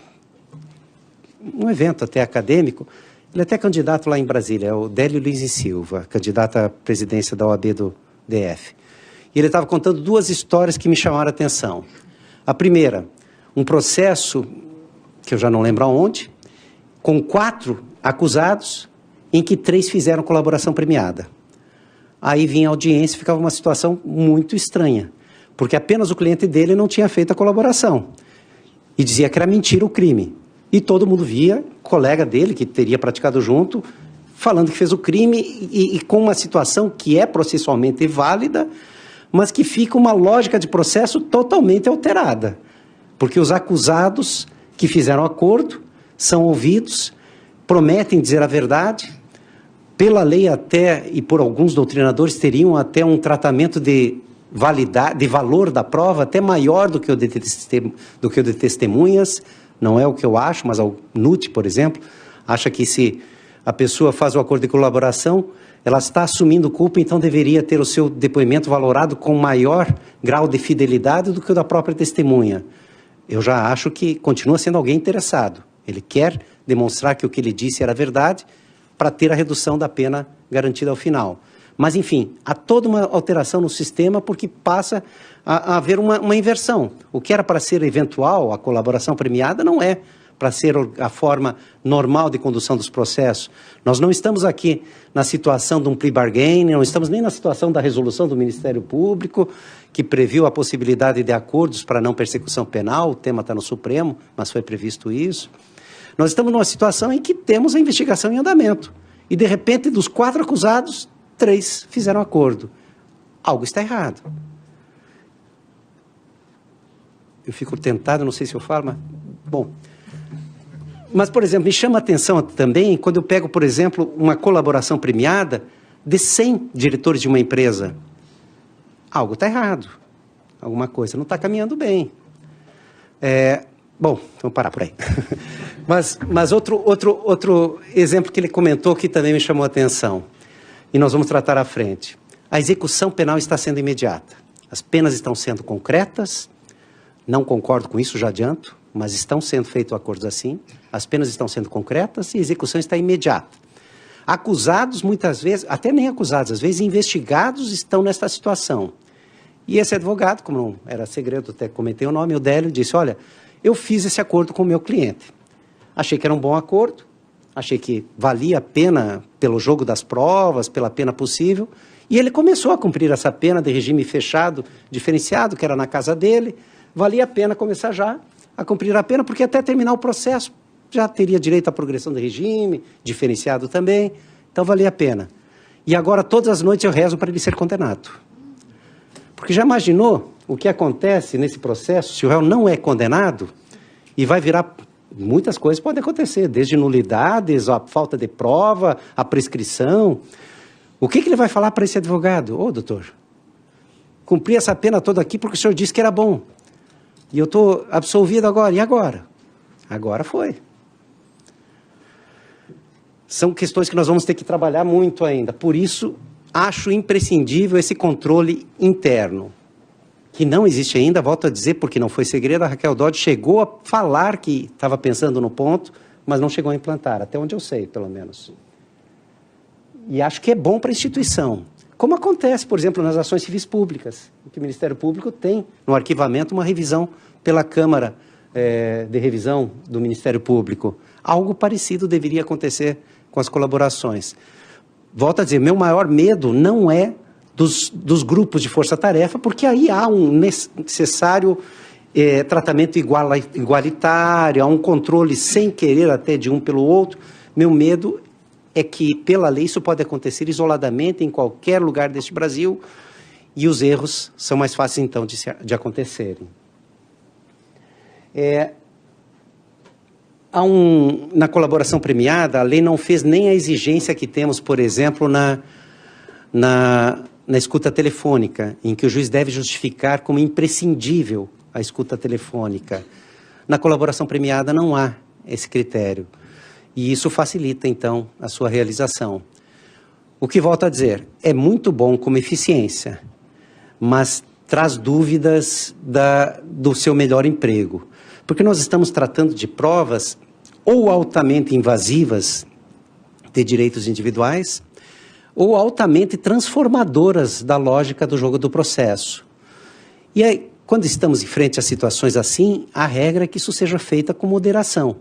um evento até acadêmico, ele é até candidato lá em Brasília, é o Délio Lins e Silva, candidato à presidência da OAB do DF. E ele estava contando duas histórias que me chamaram a atenção. A primeira, um processo, que eu já não lembro aonde, com 4 acusados, em que 3 fizeram colaboração premiada. Aí vinha a audiência e ficava uma situação muito estranha, porque apenas o cliente dele não tinha feito a colaboração. E dizia que era mentira o crime. E todo mundo via, colega dele, que teria praticado junto, falando que fez o crime e com uma situação que é processualmente válida, mas que fica uma lógica de processo totalmente alterada. Porque os acusados que fizeram acordo são ouvidos, prometem dizer a verdade, pela lei até, e por alguns doutrinadores, teriam até um tratamento de valor da prova até maior do que o de testemunhas. Não é o que eu acho, mas o NUT, por exemplo, acha que se a pessoa faz o acordo de colaboração, ela está assumindo culpa, então deveria ter o seu depoimento valorado com maior grau de fidelidade do que o da própria testemunha. Eu já acho que continua sendo alguém interessado. Ele quer demonstrar que o que ele disse era verdade para ter a redução da pena garantida ao final. Mas, enfim, há toda uma alteração no sistema porque passa a haver uma inversão. O que era para ser eventual, a colaboração premiada, não é para ser a forma normal de condução dos processos. Nós não estamos aqui na situação de um plea bargain, não estamos nem na situação da resolução do Ministério Público, que previu a possibilidade de acordos para não persecução penal, o tema está no Supremo, mas foi previsto isso. Nós estamos numa situação em que temos a investigação em andamento. E, de repente, dos 4 acusados, 3 fizeram acordo. Algo está errado. Eu fico tentado, não sei se eu falo, mas... Bom. Mas, por exemplo, me chama a atenção também quando eu pego, por exemplo, uma colaboração premiada de 100 diretores de uma empresa. Algo está errado. Alguma coisa não está caminhando bem. Bom, vamos parar por aí. Mas outro exemplo que ele comentou que também me chamou a atenção. E nós vamos tratar à frente. a execução penal está sendo imediata. As penas estão sendo concretas, não concordo com isso, já adianto, mas estão sendo feitos acordos assim, as penas estão sendo concretas e a execução está imediata. Acusados, muitas vezes, até nem acusados, às vezes investigados estão nesta situação. E esse advogado, como não era segredo, até comentei o nome, o Délio, disse, olha, eu fiz esse acordo com o meu cliente. Achei que era um bom acordo, achei que valia a pena pelo jogo das provas, pela pena possível, e ele começou a cumprir essa pena de regime fechado, diferenciado, que era na casa dele, valia a pena começar já a cumprir a pena, porque até terminar o processo já teria direito à progressão de regime, diferenciado também, então valia a pena. E agora todas as noites eu rezo para ele ser condenado. Porque já imaginou o que acontece nesse processo se o réu não é condenado e vai virar... Muitas coisas podem acontecer, desde nulidades, a falta de prova, a prescrição. O que ele vai falar para esse advogado? Ô, doutor, cumpri essa pena toda aqui porque o senhor disse que era bom. E eu estou absolvido agora. E agora? Agora foi. São questões que nós vamos ter que trabalhar muito ainda. Por isso, acho imprescindível esse controle interno, que não existe ainda, volto a dizer, porque não foi segredo, a Raquel Dodge chegou a falar que estava pensando no ponto, mas não chegou a implantar, até onde eu sei, pelo menos. E acho que é bom para a instituição. Como acontece, por exemplo, nas ações civis públicas, em que o Ministério Público tem, no arquivamento, uma revisão pela Câmara de Revisão do Ministério Público. Algo parecido deveria acontecer com as colaborações. Volto a dizer, meu maior medo não é dos grupos de força-tarefa, porque aí há um necessário tratamento igualitário, há um controle sem querer até de um pelo outro. Meu medo é que, pela lei, isso pode acontecer isoladamente em qualquer lugar deste Brasil e os erros são mais fáceis, então, de acontecerem. Na colaboração premiada, a lei não fez nem a exigência que temos, por exemplo, na escuta telefônica, em que o juiz deve justificar como imprescindível a escuta telefônica. Na colaboração premiada não há esse critério. E isso facilita, então, a sua realização. O que volto a dizer, é muito bom como eficiência, mas traz dúvidas do seu melhor emprego. Porque nós estamos tratando de provas ou altamente invasivas de direitos individuais, ou altamente transformadoras da lógica do jogo do processo. E aí, quando estamos em frente a situações assim, a regra é que isso seja feito com moderação,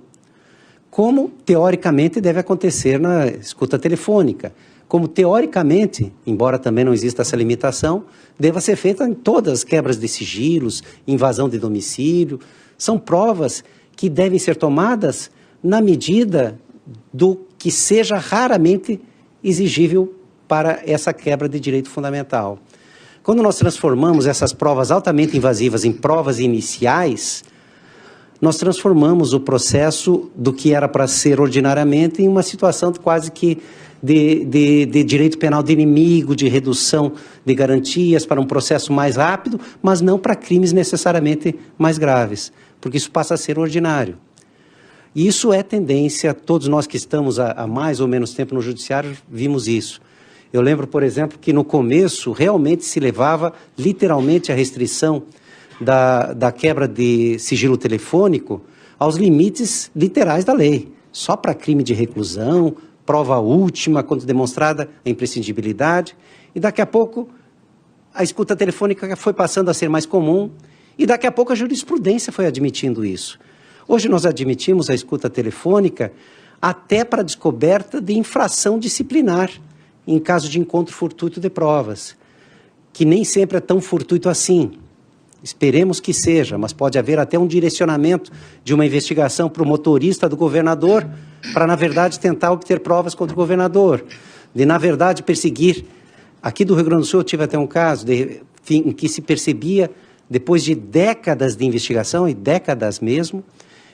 como teoricamente deve acontecer na escuta telefônica, como teoricamente, embora também não exista essa limitação, deva ser feita em todas as quebras de sigilos, invasão de domicílio. São provas que devem ser tomadas na medida do que seja raramente exigível para essa quebra de direito fundamental. Quando nós transformamos essas provas altamente invasivas em provas iniciais, nós transformamos o processo do que era para ser ordinariamente em uma situação quase que de direito penal de inimigo, de redução de garantias para um processo mais rápido, mas não para crimes necessariamente mais graves, porque isso passa a ser ordinário. E isso é tendência, todos nós que estamos há mais ou menos tempo no judiciário vimos isso. Eu lembro, por exemplo, que no começo realmente se levava literalmente a restrição da quebra de sigilo telefônico aos limites literais da lei. Só para crime de reclusão, prova última, quando demonstrada a imprescindibilidade. E daqui a pouco a escuta telefônica foi passando a ser mais comum e daqui a pouco a jurisprudência foi admitindo isso. Hoje nós admitimos a escuta telefônica até para descoberta de infração disciplinar, em caso de encontro fortuito de provas, que nem sempre é tão fortuito assim. Esperemos que seja, mas pode haver até um direcionamento de uma investigação para o motorista do governador, para, na verdade, tentar obter provas contra o governador, de, na verdade, perseguir. Aqui do Rio Grande do Sul eu tive até um caso em que se percebia, depois de décadas de investigação, e décadas mesmo,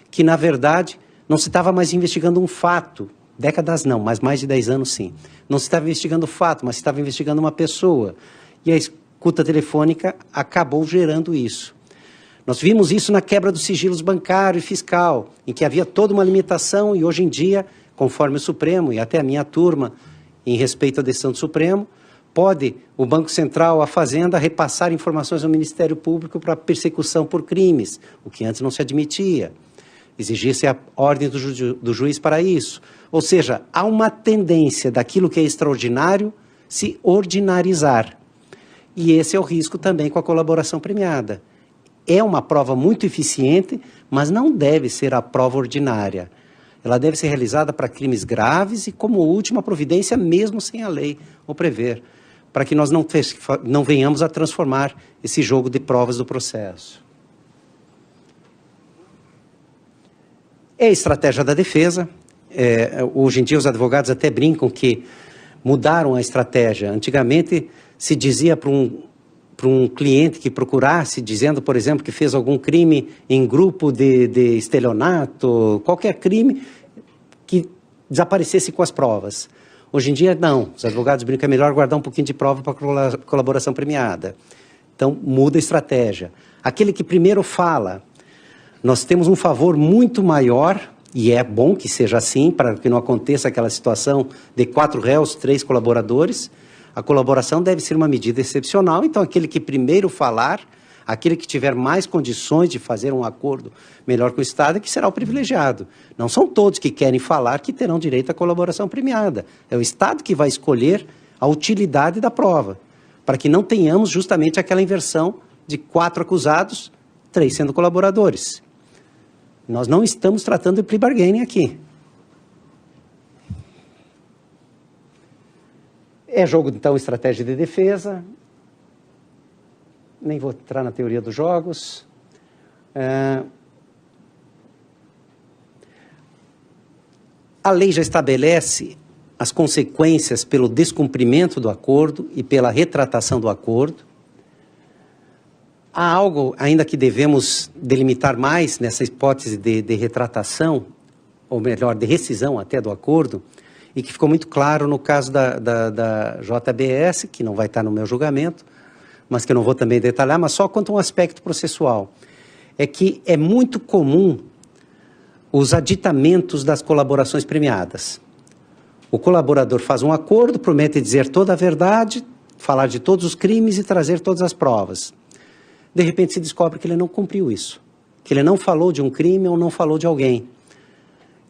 que, na verdade, não se estava mais investigando um fato. Décadas não, mas mais de 10 anos sim. Não se estava investigando o fato, mas se estava investigando uma pessoa. E a escuta telefônica acabou gerando isso. Nós vimos isso na quebra dos sigilos bancário e fiscal, em que havia toda uma limitação e hoje em dia, conforme o Supremo e até a minha turma, em respeito à decisão do Supremo, Pode o Banco Central, a Fazenda, repassar informações ao Ministério Público para persecução por crimes, o que antes não se admitia. Exigir-se a ordem do juiz para isso. Ou seja, há uma tendência daquilo que é extraordinário se ordinarizar. E esse é o risco também com a colaboração premiada. É uma prova muito eficiente, mas não deve ser a prova ordinária. Ela deve ser realizada para crimes graves e como última providência, mesmo sem a lei o prever, para que nós não venhamos a transformar esse jogo de provas do processo. É a estratégia da defesa. Hoje em dia os advogados até brincam que mudaram a estratégia. Antigamente se dizia para um cliente que procurasse, dizendo, por exemplo, que fez algum crime em grupo de estelionato, qualquer crime que desaparecesse com as provas. Hoje em dia, não. Os advogados brincam, é melhor guardar um pouquinho de prova para a colaboração premiada. Então, muda a estratégia. Aquele que primeiro fala, nós temos um favor muito maior, e é bom que seja assim, para que não aconteça aquela situação de 4 réus, 3 colaboradores. A colaboração deve ser uma medida excepcional, então aquele que primeiro falar, aquele que tiver mais condições de fazer um acordo melhor com o Estado, é que será o privilegiado. Não são todos que querem falar que terão direito à colaboração premiada. É o Estado que vai escolher a utilidade da prova, para que não tenhamos justamente aquela inversão de 4 acusados, 3 sendo colaboradores. Nós não estamos tratando de plea bargaining aqui. É jogo, então, estratégia de defesa. Nem vou entrar na teoria dos jogos. A lei já estabelece as consequências pelo descumprimento do acordo e pela retratação do acordo. Há algo ainda que devemos delimitar mais nessa hipótese de retratação, ou melhor, de rescisão até do acordo, e que ficou muito claro no caso da JBS, que não vai estar no meu julgamento, mas que eu não vou também detalhar, mas só quanto a um aspecto processual. É que é muito comum os aditamentos das colaborações premiadas. O colaborador faz um acordo, promete dizer toda a verdade, falar de todos os crimes e trazer todas as provas. De repente se descobre que ele não cumpriu isso, que ele não falou de um crime ou não falou de alguém.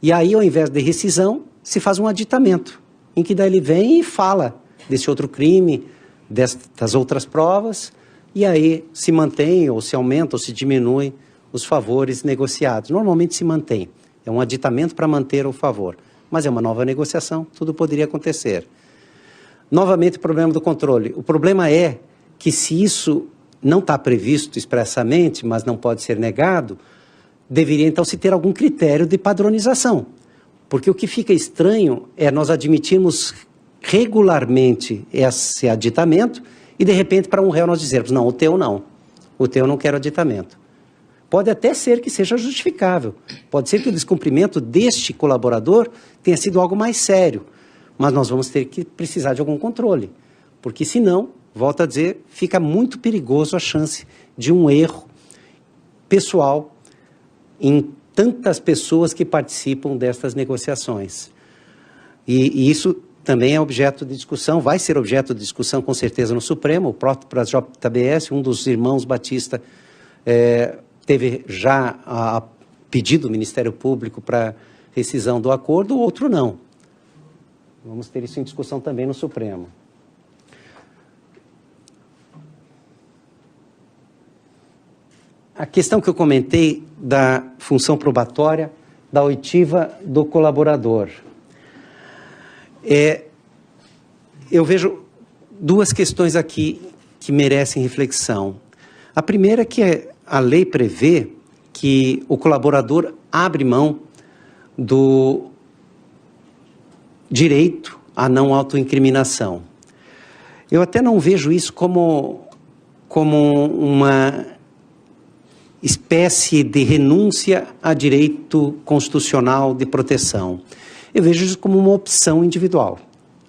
E aí, ao invés de rescisão, se faz um aditamento, em que daí ele vem e fala desse outro crime, das outras provas, e aí se mantém, ou se aumenta, ou se diminui os favores negociados. Normalmente se mantém, é um aditamento para manter o favor, mas é uma nova negociação, tudo poderia acontecer. Novamente o problema do controle. O problema é que se isso não está previsto expressamente, mas não pode ser negado, deveria então se ter algum critério de padronização. Porque o que fica estranho é nós admitirmos regularmente esse aditamento e de repente para um réu nós dizermos, não, o teu não quero aditamento. Pode até ser que seja justificável, pode ser que o descumprimento deste colaborador tenha sido algo mais sério, mas nós vamos ter que precisar de algum controle, porque senão, volto a dizer, fica muito perigoso a chance de um erro pessoal em tantas pessoas que participam destas negociações. E isso também é objeto de discussão, vai ser objeto de discussão com certeza no Supremo. O próprio para a JBS, um dos irmãos Batista, teve já a pedido do Ministério Público para rescisão do acordo, o outro não. Vamos ter isso em discussão também no Supremo. A questão que eu comentei da função probatória, da oitiva do colaborador. Eu vejo 2 questões aqui que merecem reflexão. A primeira é que a lei prevê que o colaborador abre mão do direito à não autoincriminação. Eu até não vejo isso como uma espécie de renúncia a direito constitucional de proteção. Eu vejo isso como uma opção individual.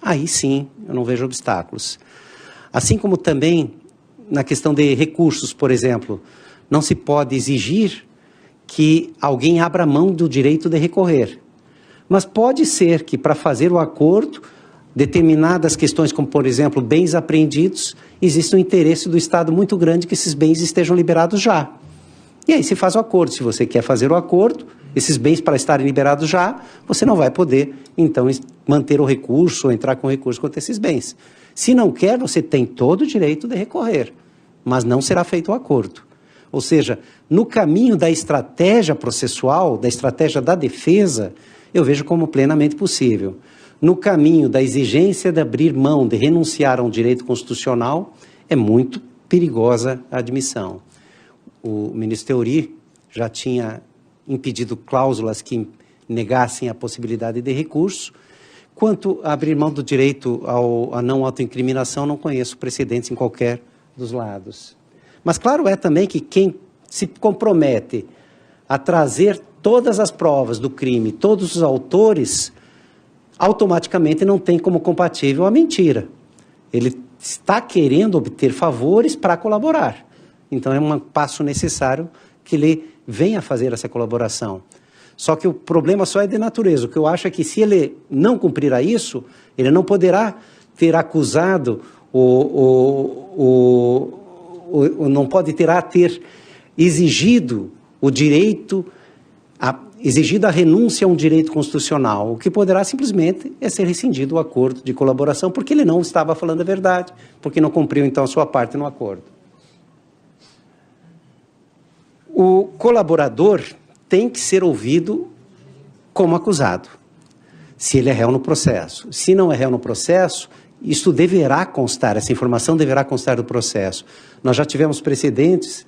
Aí sim, eu não vejo obstáculos. Assim como também na questão de recursos, por exemplo, não se pode exigir que alguém abra mão do direito de recorrer. Mas pode ser que para fazer o acordo, determinadas questões, como, por exemplo, bens apreendidos, existe um interesse do Estado muito grande que esses bens estejam liberados já. E aí se faz o acordo. Se você quer fazer o acordo, esses bens para estarem liberados já, você não vai poder, então, manter o recurso ou entrar com recurso contra esses bens. Se não quer, você tem todo o direito de recorrer, mas não será feito o acordo. Ou seja, no caminho da estratégia processual, da estratégia da defesa, eu vejo como plenamente possível. No caminho da exigência de abrir mão, de renunciar a um direito constitucional, é muito perigosa a admissão. O ministro Teori já tinha impedido cláusulas que negassem a possibilidade de recurso. Quanto a abrir mão do direito à não autoincriminação, não conheço precedentes em qualquer dos lados. Mas claro é também que quem se compromete a trazer todas as provas do crime, todos os autores, automaticamente não tem como compatível a mentira. Ele está querendo obter favores para colaborar. Então é um passo necessário que ele venha fazer essa colaboração. Só que o problema só é de natureza. O que eu acho é que se ele não cumprirá isso, ele não poderá ter acusado não pode ter exigido o direito, exigido a renúncia a um direito constitucional. O que poderá simplesmente é ser rescindido o acordo de colaboração, porque ele não estava falando a verdade, porque não cumpriu então a sua parte no acordo. O colaborador tem que ser ouvido como acusado, se ele é réu no processo. Se não é réu no processo, isso deverá constar, essa informação deverá constar do processo. Nós já tivemos precedentes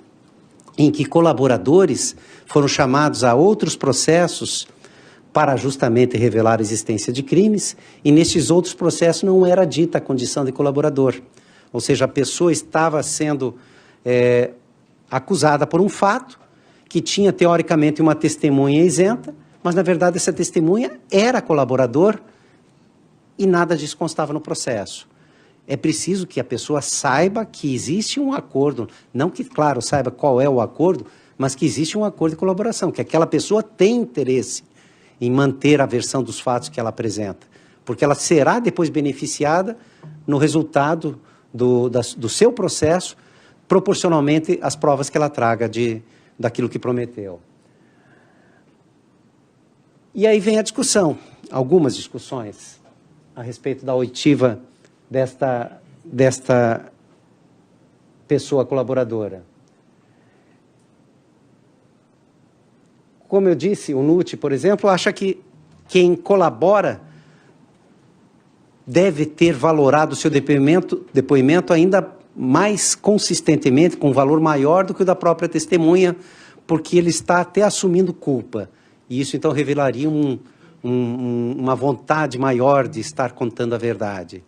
em que colaboradores foram chamados a outros processos para justamente revelar a existência de crimes, e nesses outros processos não era dita a condição de colaborador. Ou seja, a pessoa estava sendo acusada por um fato que tinha, teoricamente, uma testemunha isenta, mas, na verdade, essa testemunha era colaborador e nada disso constava no processo. É preciso que a pessoa saiba que existe um acordo, não que, claro, saiba qual é o acordo, mas que existe um acordo de colaboração, que aquela pessoa tem interesse em manter a versão dos fatos que ela apresenta, porque ela será depois beneficiada no resultado do seu processo, proporcionalmente às provas que ela traga daquilo que prometeu. E aí vem a discussão, algumas discussões a respeito da oitiva desta pessoa colaboradora. Como eu disse, o NUT, por exemplo, acha que quem colabora deve ter valorado o seu depoimento ainda mais consistentemente, com um valor maior do que o da própria testemunha, porque ele está até assumindo culpa. E isso, então, revelaria uma vontade maior de estar contando a verdade.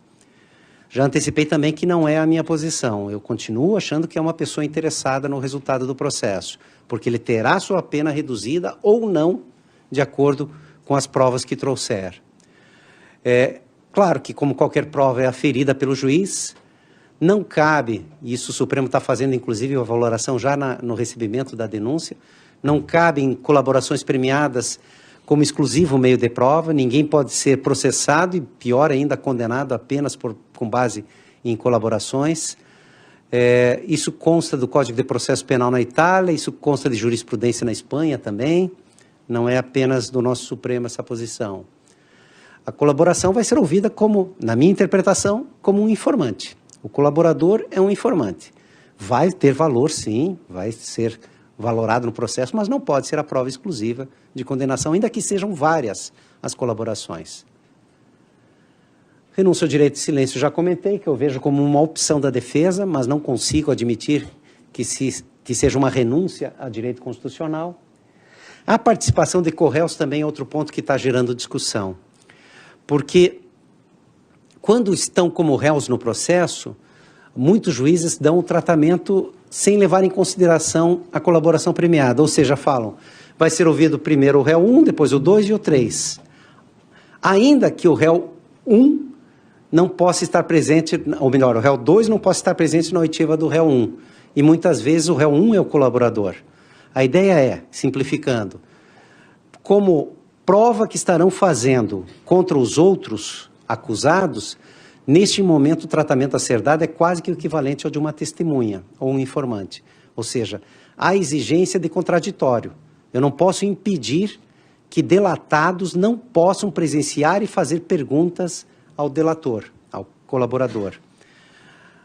Já antecipei também que não é a minha posição. Eu continuo achando que é uma pessoa interessada no resultado do processo, porque ele terá sua pena reduzida ou não, de acordo com as provas que trouxer. Claro que, como qualquer prova é aferida pelo juiz, não cabe, e isso o Supremo está fazendo, inclusive, a valoração já no recebimento da denúncia, não cabe em colaborações premiadas como exclusivo meio de prova, ninguém pode ser processado e, pior ainda, condenado apenas com base em colaborações. Isso consta do Código de Processo Penal na Itália, isso consta de jurisprudência na Espanha também, não é apenas do nosso Supremo essa posição. A colaboração vai ser ouvida como, na minha interpretação, como um informante. O colaborador é um informante. Vai ter valor, sim, vai ser valorado no processo, mas não pode ser a prova exclusiva de condenação, ainda que sejam várias as colaborações. Renúncia ao direito de silêncio, já comentei, que eu vejo como uma opção da defesa, mas não consigo admitir que seja uma renúncia a direito constitucional. A participação de corréus também é outro ponto que está gerando discussão, porque quando estão como réus no processo, muitos juízes dão o tratamento sem levar em consideração a colaboração premiada, ou seja, falam, vai ser ouvido primeiro o réu 1, depois o 2 e o 3. Ainda que o réu 1 não possa estar presente, ou melhor, o réu 2 não possa estar presente na oitiva do réu 1, e muitas vezes o réu 1 é o colaborador. A ideia é, simplificando, como prova que estarão fazendo contra os outros, acusados, neste momento o tratamento a ser dado é quase que o equivalente ao de uma testemunha ou um informante. Ou seja, há exigência de contraditório. Eu não posso impedir que delatados não possam presenciar e fazer perguntas ao delator, ao colaborador.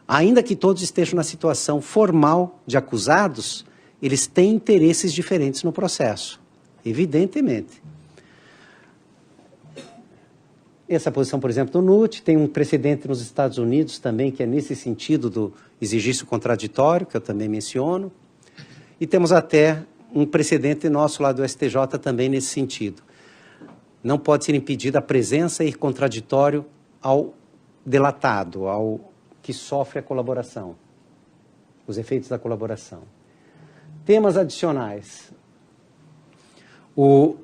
Ainda que todos estejam na situação formal de acusados, eles têm interesses diferentes no processo, evidentemente. Essa posição, por exemplo, do NUT, tem um precedente nos Estados Unidos também, que é nesse sentido do exigício contraditório, que eu também menciono, e temos até um precedente nosso lá do STJ também nesse sentido. Não pode ser impedida a presença e contraditório ao delatado, ao que sofre a colaboração, os efeitos da colaboração. Temas adicionais. O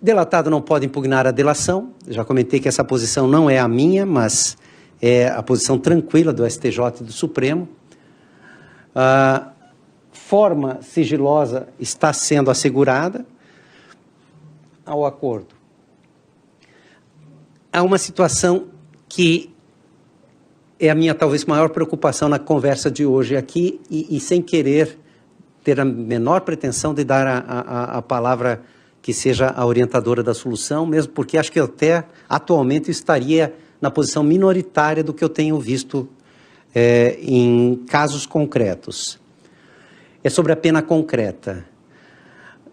delatado não pode impugnar a delação. Já comentei que essa posição não é a minha, mas é a posição tranquila do STJ e do Supremo. A forma sigilosa está sendo assegurada ao acordo. Há uma situação que é a minha talvez maior preocupação na conversa de hoje aqui e sem querer ter a menor pretensão de dar a palavra que seja a orientadora da solução, mesmo porque acho que eu até atualmente estaria na posição minoritária do que eu tenho visto em casos concretos. É sobre a pena concreta.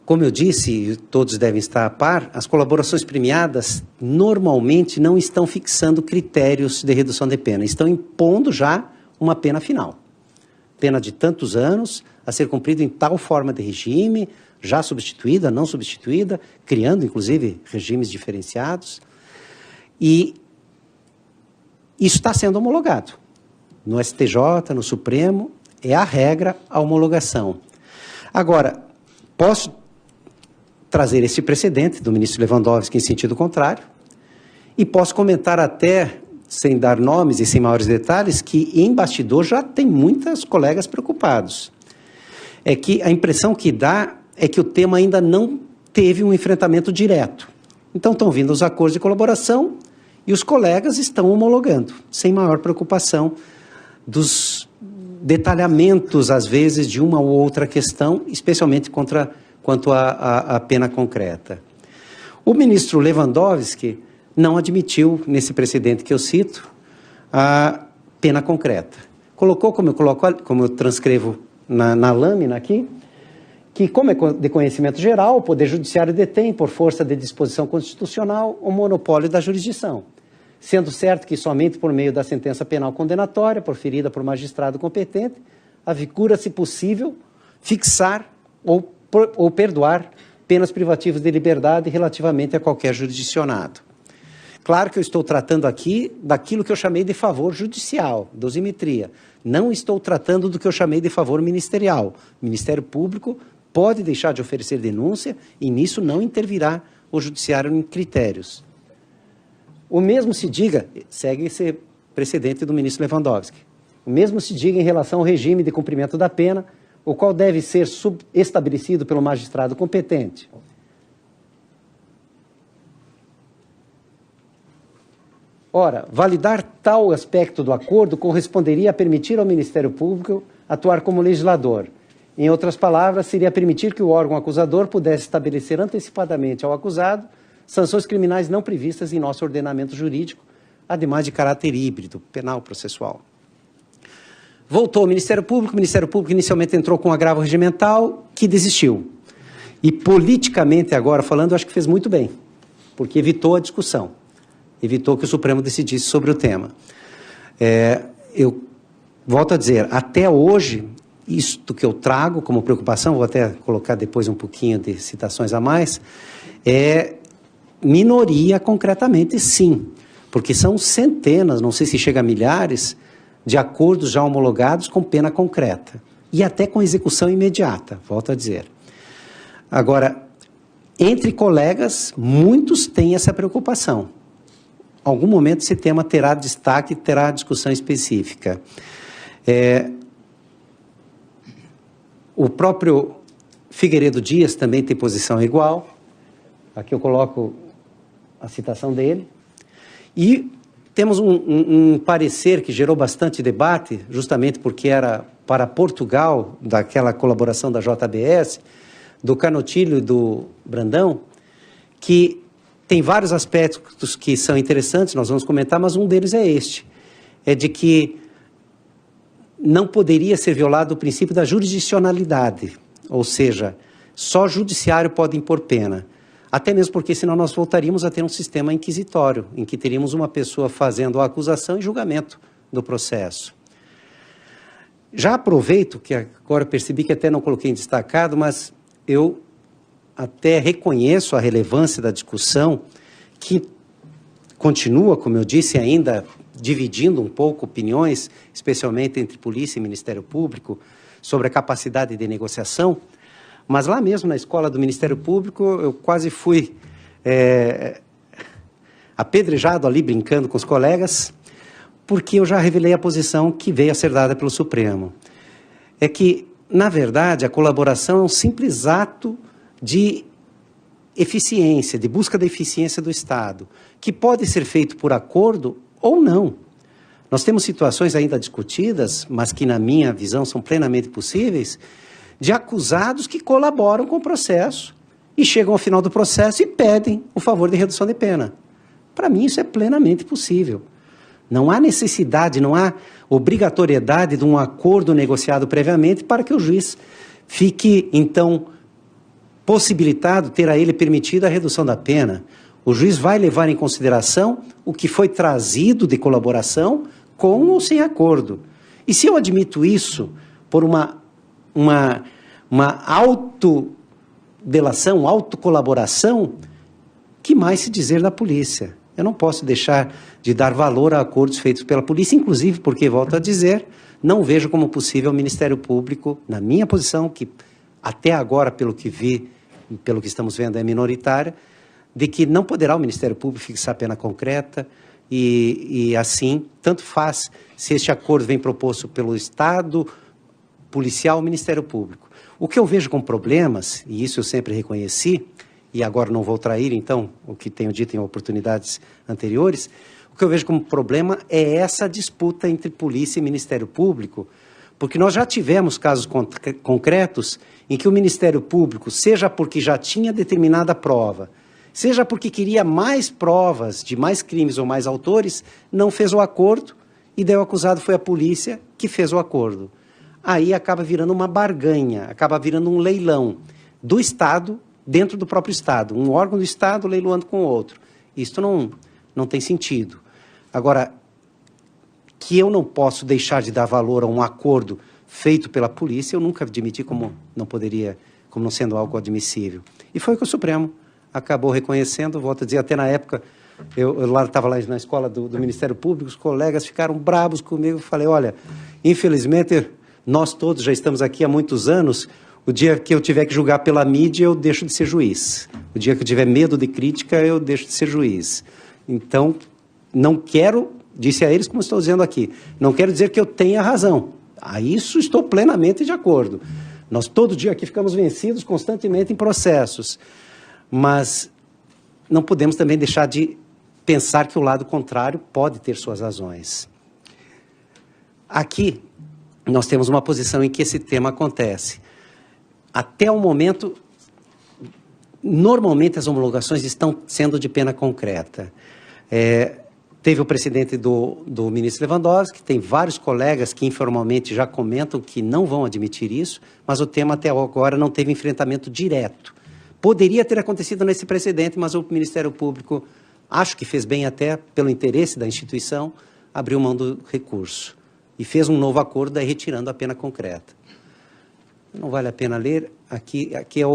Como eu disse, todos devem estar a par, as colaborações premiadas normalmente não estão fixando critérios de redução de pena, estão impondo já uma pena final. Pena de tantos anos, a ser cumprida em tal forma de regime, já substituída, não substituída, criando, inclusive, regimes diferenciados. E isso está sendo homologado. No STJ, no Supremo, é a regra a homologação. Agora, posso trazer esse precedente do ministro Lewandowski em sentido contrário, e posso comentar até, sem dar nomes e sem maiores detalhes, que em bastidor já tem muitos colegas preocupados. É que a impressão que dá é que o tema ainda não teve um enfrentamento direto. Então estão vindo os acordos de colaboração e os colegas estão homologando, sem maior preocupação dos detalhamentos, às vezes, de uma ou outra questão, especialmente quanto à pena concreta. O ministro Lewandowski não admitiu, nesse precedente que eu cito, a pena concreta. Colocou, como eu transcrevo na lâmina aqui, que, como é de conhecimento geral, o Poder Judiciário detém, por força de disposição constitucional, o monopólio da jurisdição, sendo certo que somente por meio da sentença penal condenatória, proferida por magistrado competente, afigura-se possível fixar ou perdoar penas privativas de liberdade relativamente a qualquer jurisdicionado. Claro que eu estou tratando aqui daquilo que eu chamei de favor judicial, dosimetria. Não estou tratando do que eu chamei de favor ministerial. O Ministério Público pode deixar de oferecer denúncia e nisso não intervirá o Judiciário em critérios. O mesmo se diga, segue esse precedente do ministro Lewandowski, o mesmo se diga em relação ao regime de cumprimento da pena, o qual deve ser estabelecido pelo magistrado competente. Ora, validar tal aspecto do acordo corresponderia a permitir ao Ministério Público atuar como legislador. Em outras palavras, seria permitir que o órgão acusador pudesse estabelecer antecipadamente ao acusado sanções criminais não previstas em nosso ordenamento jurídico, ademais de caráter híbrido, penal processual. Voltou ao Ministério Público inicialmente entrou com um agravo regimental que desistiu. E politicamente, agora falando, acho que fez muito bem, porque evitou a discussão, evitou que o Supremo decidisse sobre o tema. Eu volto a dizer, até hoje, isto que eu trago como preocupação, vou até colocar depois um pouquinho de citações a mais, é minoria concretamente, sim, porque são centenas, não sei se chega a milhares, de acordos já homologados com pena concreta e até com execução imediata, volto a dizer. Agora, entre colegas, muitos têm essa preocupação. Em algum momento esse tema terá destaque, terá discussão específica. O próprio Figueiredo Dias também tem posição igual. Aqui eu coloco a citação dele. E Temos um parecer que gerou bastante debate, justamente porque era para Portugal, daquela colaboração da JBS, do Canotilho e do Brandão, que tem vários aspectos que são interessantes, nós vamos comentar, mas um deles é este, é de que não poderia ser violado o princípio da jurisdicionalidade, ou seja, só o judiciário pode impor pena. Até mesmo porque senão nós voltaríamos a ter um sistema inquisitório, em que teríamos uma pessoa fazendo a acusação e julgamento do processo. Já aproveito, que agora percebi que até não coloquei em destacado, mas eu até reconheço a relevância da discussão, que continua, como eu disse, ainda dividindo um pouco opiniões, especialmente entre polícia e Ministério Público, sobre a capacidade de negociação. Mas lá mesmo, na escola do Ministério Público, eu quase fui apedrejado ali, brincando com os colegas, porque eu já revelei a posição que veio a ser dada pelo Supremo. É que, na verdade, a colaboração é um simples ato de eficiência, de busca da eficiência do Estado, que pode ser feito por acordo ou não. Nós temos situações ainda discutidas, mas que, na minha visão, são plenamente possíveis, de acusados que colaboram com o processo e chegam ao final do processo e pedem o favor de redução de pena. Para mim, isso é plenamente possível. Não há necessidade, não há obrigatoriedade de um acordo negociado previamente para que o juiz fique, então, possibilitado, ter a ele permitido a redução da pena. O juiz vai levar em consideração o que foi trazido de colaboração com ou sem acordo. E se eu admito isso por uma autodelação, autocolaboração, que mais se dizer da polícia? Eu não posso deixar de dar valor a acordos feitos pela polícia, inclusive porque, volto a dizer, não vejo como possível o Ministério Público, na minha posição, que até agora, pelo que vi, pelo que estamos vendo, é minoritária, de que não poderá o Ministério Público fixar pena concreta e assim, tanto faz se este acordo vem proposto pelo Estado, policial ou Ministério Público. O que eu vejo com problemas, e isso eu sempre reconheci, e agora não vou trair, então, o que tenho dito em oportunidades anteriores, o que eu vejo como problema é essa disputa entre polícia e Ministério Público, porque nós já tivemos casos concretos em que o Ministério Público, seja porque já tinha determinada prova, seja porque queria mais provas de mais crimes ou mais autores, não fez o acordo, e daí o acusado foi a polícia que fez o acordo. Aí acaba virando uma barganha, acaba virando um leilão do Estado dentro do próprio Estado. Um órgão do Estado leiloando com o outro. Isso não tem sentido. Agora, que eu não posso deixar de dar valor a um acordo feito pela polícia, eu nunca admiti como não sendo algo admissível. E foi o que o Supremo acabou reconhecendo, volto a dizer, até na época, eu estava lá na escola do Ministério Público, os colegas ficaram bravos comigo, falei, olha, infelizmente, nós todos já estamos aqui há muitos anos, o dia que eu tiver que julgar pela mídia, eu deixo de ser juiz. O dia que eu tiver medo de crítica, eu deixo de ser juiz. Então, não quero, disse a eles, como estou dizendo aqui, não quero dizer que eu tenha razão. A isso estou plenamente de acordo. Nós todo dia aqui ficamos vencidos constantemente em processos. Mas não podemos também deixar de pensar que o lado contrário pode ter suas razões. Aqui, nós temos uma posição em que esse tema acontece. Até o momento, normalmente as homologações estão sendo de pena concreta. Teve o precedente do ministro Lewandowski, tem vários colegas que informalmente já comentam que não vão admitir isso, mas o tema até agora não teve enfrentamento direto. Poderia ter acontecido nesse precedente, mas o Ministério Público, acho que fez bem até pelo interesse da instituição, abriu mão do recurso e fez um novo acordo, daí retirando a pena concreta. Não vale a pena ler, aqui é aqui é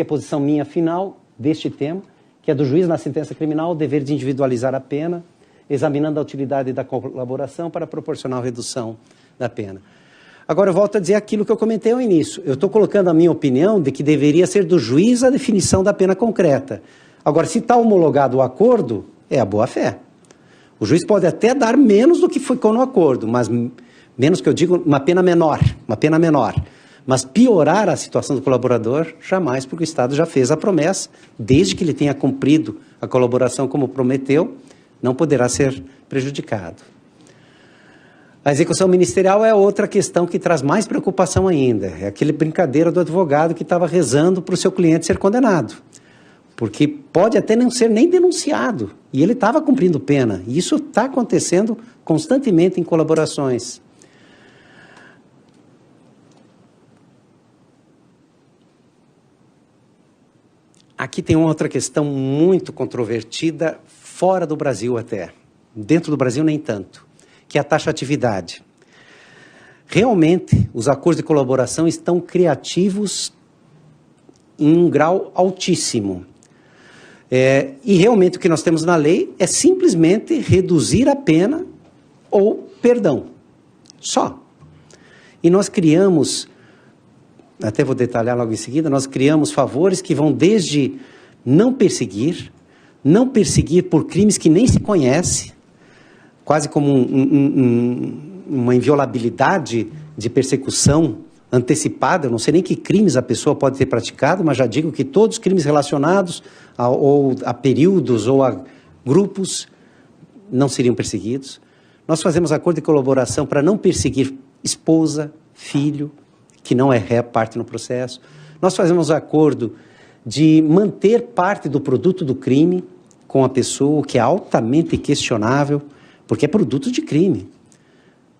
a posição minha final deste tema, que é do juiz na sentença criminal o dever de individualizar a pena, examinando a utilidade da colaboração para proporcionar redução da pena. Agora, eu volto a dizer aquilo que eu comentei ao início. Eu estou colocando a minha opinião de que deveria ser do juiz a definição da pena concreta. Agora, se está homologado o acordo, é a boa-fé. O juiz pode até dar menos do que ficou no acordo, mas menos que eu digo, uma pena menor. Mas piorar a situação do colaborador, jamais, porque o Estado já fez a promessa, desde que ele tenha cumprido a colaboração como prometeu, não poderá ser prejudicado. A execução ministerial é outra questão que traz mais preocupação ainda. É aquele brincadeira do advogado que estava rezando para o seu cliente ser condenado. Porque pode até não ser nem denunciado, e ele estava cumprindo pena. E isso está acontecendo constantemente em colaborações. Aqui tem uma outra questão muito controvertida, fora do Brasil até. Dentro do Brasil nem tanto, que é a taxatividade. Realmente, os acordos de colaboração estão criativos em um grau altíssimo. E realmente o que nós temos na lei é simplesmente reduzir a pena ou perdão. Só. E nós criamos, até vou detalhar logo em seguida, nós criamos favores que vão desde não perseguir por crimes que nem se conhece, quase como uma inviolabilidade de persecução antecipada. Eu não sei nem que crimes a pessoa pode ter praticado, mas já digo que todos os crimes relacionados a períodos ou a grupos não seriam perseguidos. Nós fazemos acordo de colaboração para não perseguir esposa, filho, que não é parte no processo. Nós fazemos acordo de manter parte do produto do crime com a pessoa, o que é altamente questionável, porque é produto de crime.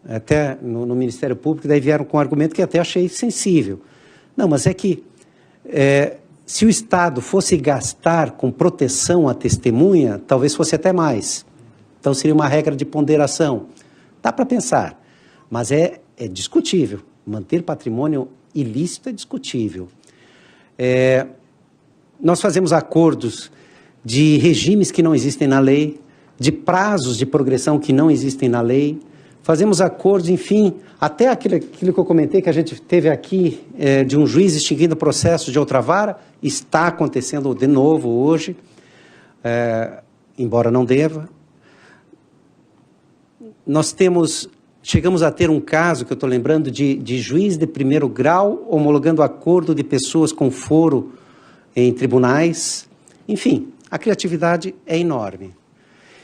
Até no Ministério Público, daí vieram com um argumento que até achei sensível. Não, mas é que se o Estado fosse gastar com proteção à testemunha, talvez fosse até mais. Então seria uma regra de ponderação. Dá para pensar, mas é discutível. Manter patrimônio ilícito é discutível. Nós fazemos acordos de regimes que não existem na lei, de prazos de progressão que não existem na lei. Fazemos acordos, enfim, até aquilo que eu comentei que a gente teve aqui, de um juiz extinguindo o processo de outra vara, está acontecendo de novo hoje, embora não deva. Chegamos a ter um caso, que eu estou lembrando, de juiz de primeiro grau homologando acordo de pessoas com foro em tribunais. Enfim, a criatividade é enorme.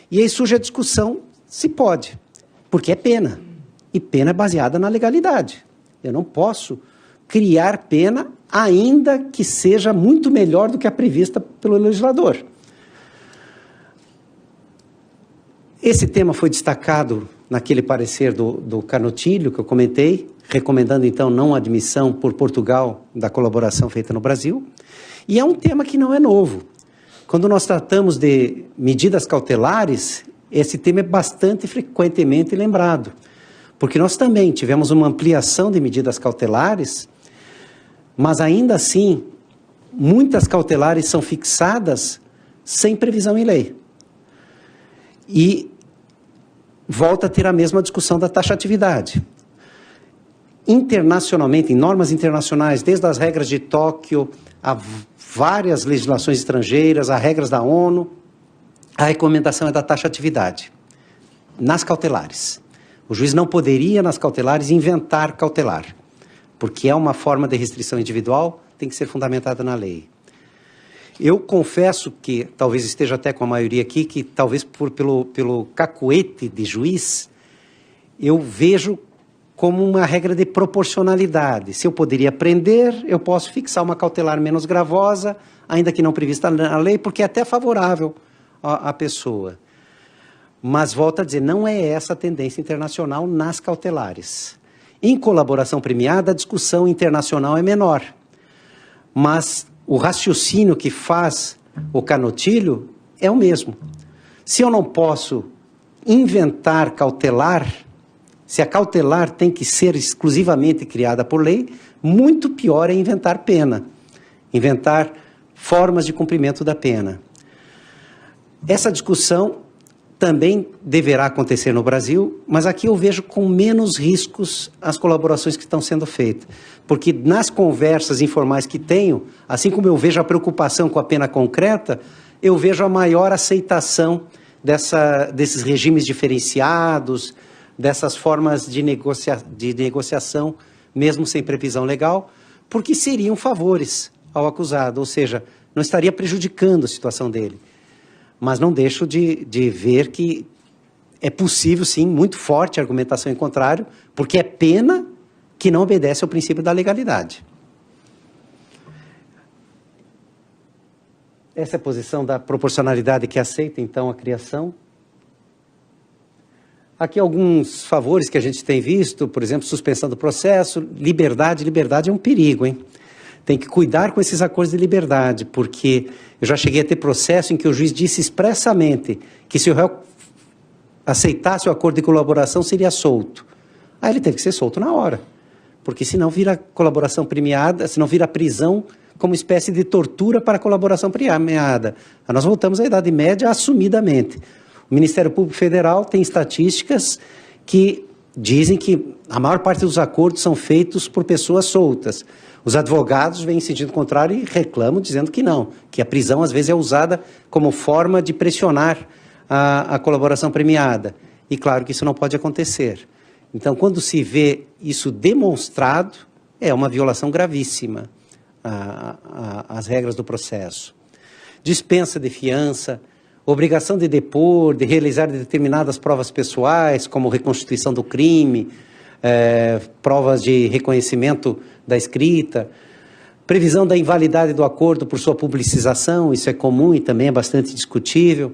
E aí surge a discussão se pode. Porque é pena, e pena é baseada na legalidade. Eu não posso criar pena, ainda que seja muito melhor do que a prevista pelo legislador. Esse tema foi destacado naquele parecer do Canotilho, que eu comentei, recomendando, então, não admissão por Portugal da colaboração feita no Brasil. E é um tema que não é novo. Quando nós tratamos de medidas cautelares, esse tema é bastante frequentemente lembrado, porque nós também tivemos uma ampliação de medidas cautelares, mas ainda assim, muitas cautelares são fixadas sem previsão em lei. E volta a ter a mesma discussão da taxatividade. Internacionalmente, em normas internacionais, desde as regras de Tóquio, a várias legislações estrangeiras, a regras da ONU, a recomendação é da taxatividade, nas cautelares. O juiz não poderia, nas cautelares, inventar cautelar, porque é uma forma de restrição individual, tem que ser fundamentada na lei. Eu confesso que, talvez esteja até com a maioria aqui, que talvez pelo cacuete de juiz, eu vejo como uma regra de proporcionalidade. Se eu poderia prender, eu posso fixar uma cautelar menos gravosa, ainda que não prevista na lei, porque é até favorável a pessoa. Mas, volto a dizer, não é essa a tendência internacional nas cautelares. Em colaboração premiada, a discussão internacional é menor. Mas o raciocínio que faz o Canotilho é o mesmo. Se eu não posso inventar cautelar, se a cautelar tem que ser exclusivamente criada por lei, muito pior é inventar pena, inventar formas de cumprimento da pena. Essa discussão também deverá acontecer no Brasil, mas aqui eu vejo com menos riscos as colaborações que estão sendo feitas. Porque nas conversas informais que tenho, assim como eu vejo a preocupação com a pena concreta, eu vejo a maior aceitação desses regimes diferenciados, dessas formas de negociação, mesmo sem previsão legal, porque seriam favores ao acusado, ou seja, não estaria prejudicando a situação dele. Mas não deixo de ver que é possível, sim, muito forte a argumentação em contrário, porque é pena que não obedece ao princípio da legalidade. Essa é a posição da proporcionalidade que aceita, então, a criação. Aqui alguns favores que a gente tem visto, por exemplo, suspensão do processo, liberdade. Liberdade é um perigo, hein? Tem que cuidar com esses acordos de liberdade, porque eu já cheguei a ter processo em que o juiz disse expressamente que se o réu aceitasse o acordo de colaboração, seria solto. Aí ele teve que ser solto na hora, porque senão vira colaboração premiada, senão vira prisão como espécie de tortura para colaboração premiada. Nós voltamos à Idade Média assumidamente. O Ministério Público Federal tem estatísticas que dizem que a maior parte dos acordos são feitos por pessoas soltas. Os advogados vêm em sentido contrário e reclamam, dizendo que não, que a prisão às vezes é usada como forma de pressionar a colaboração premiada. E claro que isso não pode acontecer. Então, quando se vê isso demonstrado, é uma violação gravíssima às regras do processo. Dispensa de fiança, obrigação de depor, de realizar determinadas provas pessoais, como reconstituição do crime, provas de reconhecimento da escrita, previsão da invalidade do acordo por sua publicização, isso é comum e também é bastante discutível.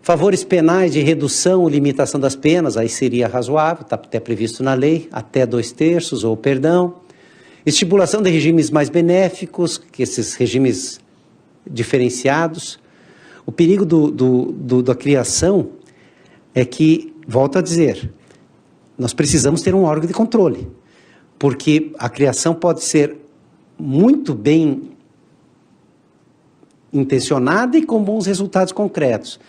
Favores penais de redução ou limitação das penas, aí seria razoável, está até previsto na lei, até 2/3 ou perdão. Estipulação de regimes mais benéficos, que esses regimes diferenciados. O perigo da criação é que, volto a dizer, nós precisamos ter um órgão de controle, porque a criação pode ser muito bem intencionada e com bons resultados concretos,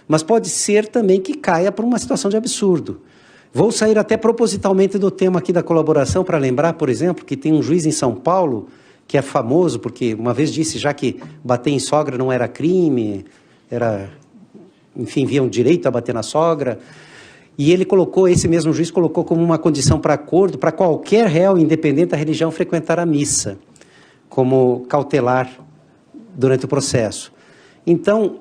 mas pode ser também que caia por uma situação de absurdo. Vou sair até propositalmente do tema aqui da colaboração para lembrar, por exemplo, que tem um juiz em São Paulo que é famoso porque uma vez disse já que bater em sogra não era crime, enfim, viam direito a bater na sogra, e ele colocou, esse mesmo juiz colocou como uma condição para acordo para qualquer réu, independente da religião, frequentar a missa, como cautelar durante o processo. Então,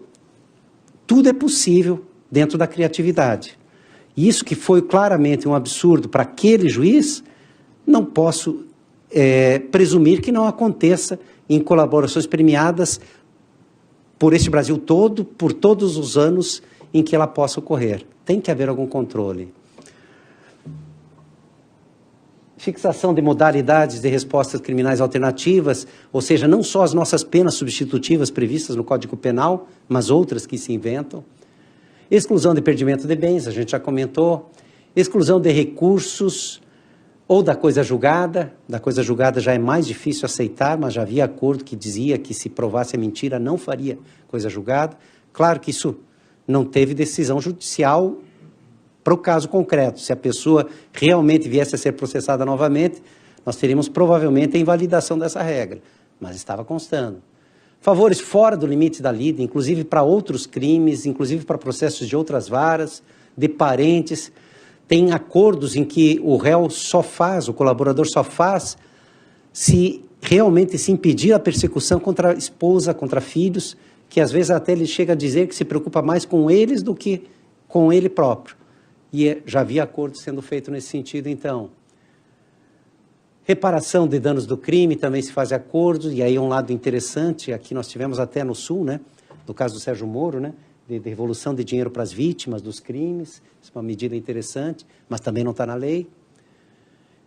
tudo é possível dentro da criatividade. Isso que foi claramente um absurdo para aquele juiz, não posso presumir que não aconteça em colaborações premiadas por este Brasil todo, por todos os anos em que ela possa ocorrer. Tem que haver algum controle. Fixação de modalidades de respostas criminais alternativas, ou seja, não só as nossas penas substitutivas previstas no Código Penal, mas outras que se inventam. Exclusão de perdimento de bens, a gente já comentou. Exclusão de recursos ou da coisa julgada. Da coisa julgada já é mais difícil aceitar, mas já havia acordo que dizia que se provasse a mentira não faria coisa julgada. Claro que isso não teve decisão judicial para o caso concreto. Se a pessoa realmente viesse a ser processada novamente, nós teríamos provavelmente a invalidação dessa regra, mas estava constando. Favores fora do limite da lida, inclusive para outros crimes, inclusive para processos de outras varas, de parentes. Tem acordos em que o réu só faz, o colaborador só faz, se realmente se impedir a persecução contra a esposa, contra filhos, que às vezes até ele chega a dizer que se preocupa mais com eles do que com ele próprio. E já havia acordo sendo feito nesse sentido, então. Reparação de danos do crime, também se faz acordo, e aí um lado interessante, aqui nós tivemos até no Sul, né, no caso do Sérgio Moro, né, de devolução de dinheiro para as vítimas dos crimes, isso é uma medida interessante, mas também não está na lei.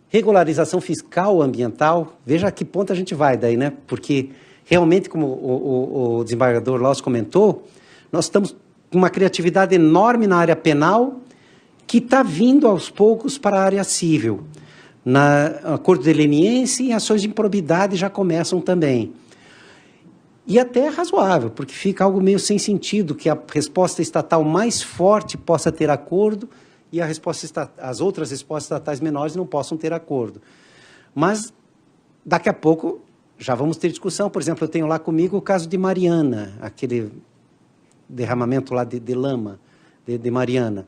Regularização fiscal ambiental, veja a que ponto a gente vai daí, né, porque realmente, como o desembargador Laus comentou, nós estamos com uma criatividade enorme na área penal, que está vindo aos poucos para a área civil. Na acordo de leniência e ações de improbidade já começam também. E até é razoável, porque fica algo meio sem sentido, que a resposta estatal mais forte possa ter acordo e as outras respostas estatais menores não possam ter acordo. Mas, daqui a pouco, já vamos ter discussão. Por exemplo, eu tenho lá comigo o caso de Mariana, aquele derramamento lá de lama de Mariana.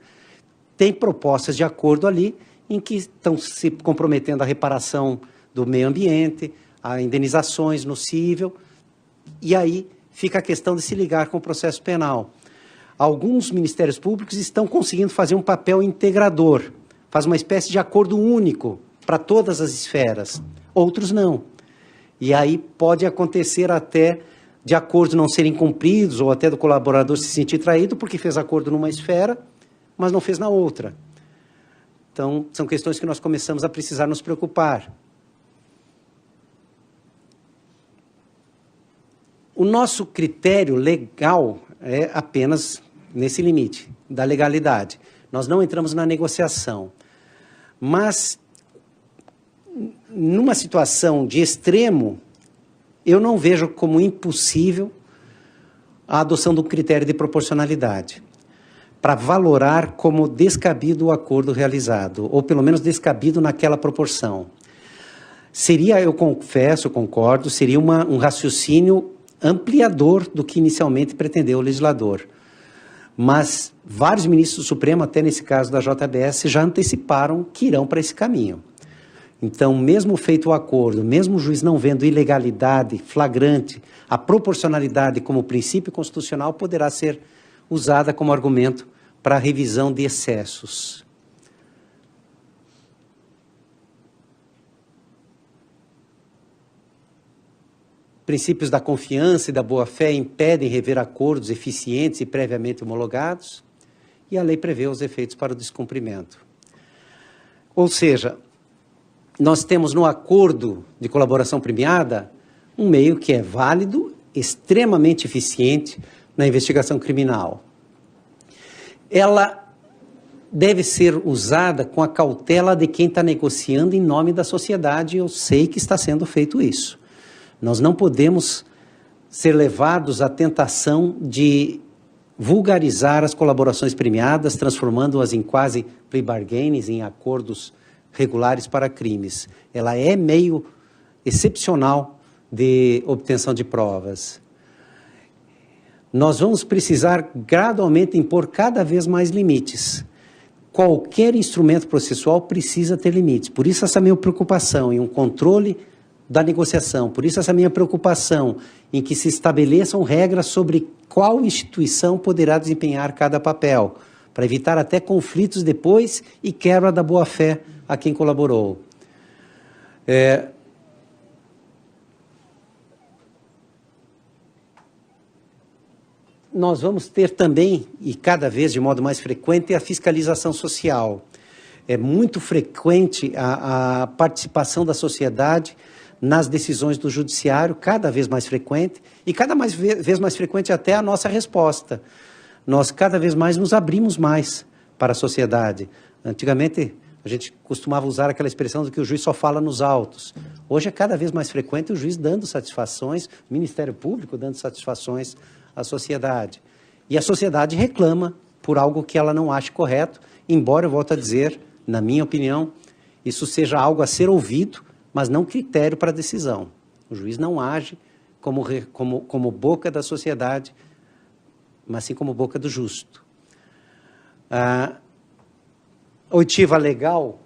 Tem propostas de acordo ali em que estão se comprometendo a reparação do meio ambiente, a indenizações no cível, e aí fica a questão de se ligar com o processo penal. Alguns ministérios públicos estão conseguindo fazer um papel integrador, faz uma espécie de acordo único para todas as esferas, outros não. E aí pode acontecer até de acordos não serem cumpridos, ou até do colaborador se sentir traído porque fez acordo numa esfera, mas não fez na outra. Então, são questões que nós começamos a precisar nos preocupar. O nosso critério legal é apenas nesse limite da legalidade. Nós não entramos na negociação. Mas, numa situação de extremo, eu não vejo como impossível a adoção do critério de proporcionalidade, para valorar como descabido o acordo realizado, ou pelo menos descabido naquela proporção. Seria, eu confesso, concordo, seria um raciocínio ampliador do que inicialmente pretendeu o legislador. Mas vários ministros do Supremo, até nesse caso da JBS, já anteciparam que irão para esse caminho. Então, mesmo feito o acordo, mesmo o juiz não vendo ilegalidade flagrante, a proporcionalidade como princípio constitucional poderá ser usada como argumento para a revisão de excessos. Princípios da confiança e da boa-fé impedem rever acordos eficientes e previamente homologados, e a lei prevê os efeitos para o descumprimento. Ou seja, nós temos no acordo de colaboração premiada um meio que é válido, extremamente eficiente na investigação criminal. Ela deve ser usada com a cautela de quem está negociando em nome da sociedade, e eu sei que está sendo feito isso. Nós não podemos ser levados à tentação de vulgarizar as colaborações premiadas, transformando-as em quase plea bargains, em acordos regulares para crimes. Ela é meio excepcional de obtenção de provas. Nós vamos precisar gradualmente impor cada vez mais limites. Qualquer instrumento processual precisa ter limites. Por isso essa minha preocupação em um controle da negociação, por isso essa minha preocupação em que se estabeleçam regras sobre qual instituição poderá desempenhar cada papel, para evitar até conflitos depois e quebra da boa-fé a quem colaborou. Nós vamos ter também, e cada vez de modo mais frequente, a fiscalização social. É muito frequente a participação da sociedade nas decisões do judiciário, cada vez mais frequente, e cada vez mais frequente até a nossa resposta. Nós cada vez mais nos abrimos mais para a sociedade. Antigamente, a gente costumava usar aquela expressão de que o juiz só fala nos autos. Hoje é cada vez mais frequente o juiz dando satisfações, o Ministério Público dando satisfações à sociedade. E a sociedade reclama por algo que ela não acha correto, embora, eu volto a dizer, na minha opinião, isso seja algo a ser ouvido, mas não critério para decisão. O juiz não age como boca da sociedade, mas sim como boca do justo. A oitiva legal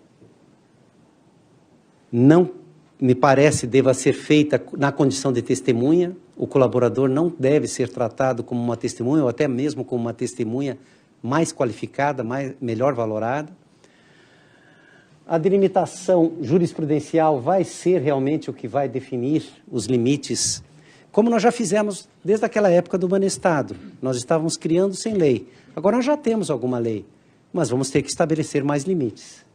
não me parece deva ser feita na condição de testemunha. O colaborador não deve ser tratado como uma testemunha, ou até mesmo como uma testemunha mais qualificada, melhor valorada. A delimitação jurisprudencial vai ser realmente o que vai definir os limites, como nós já fizemos desde aquela época do Banestado. Nós estávamos criando sem lei. Agora nós já temos alguma lei, mas vamos ter que estabelecer mais limites.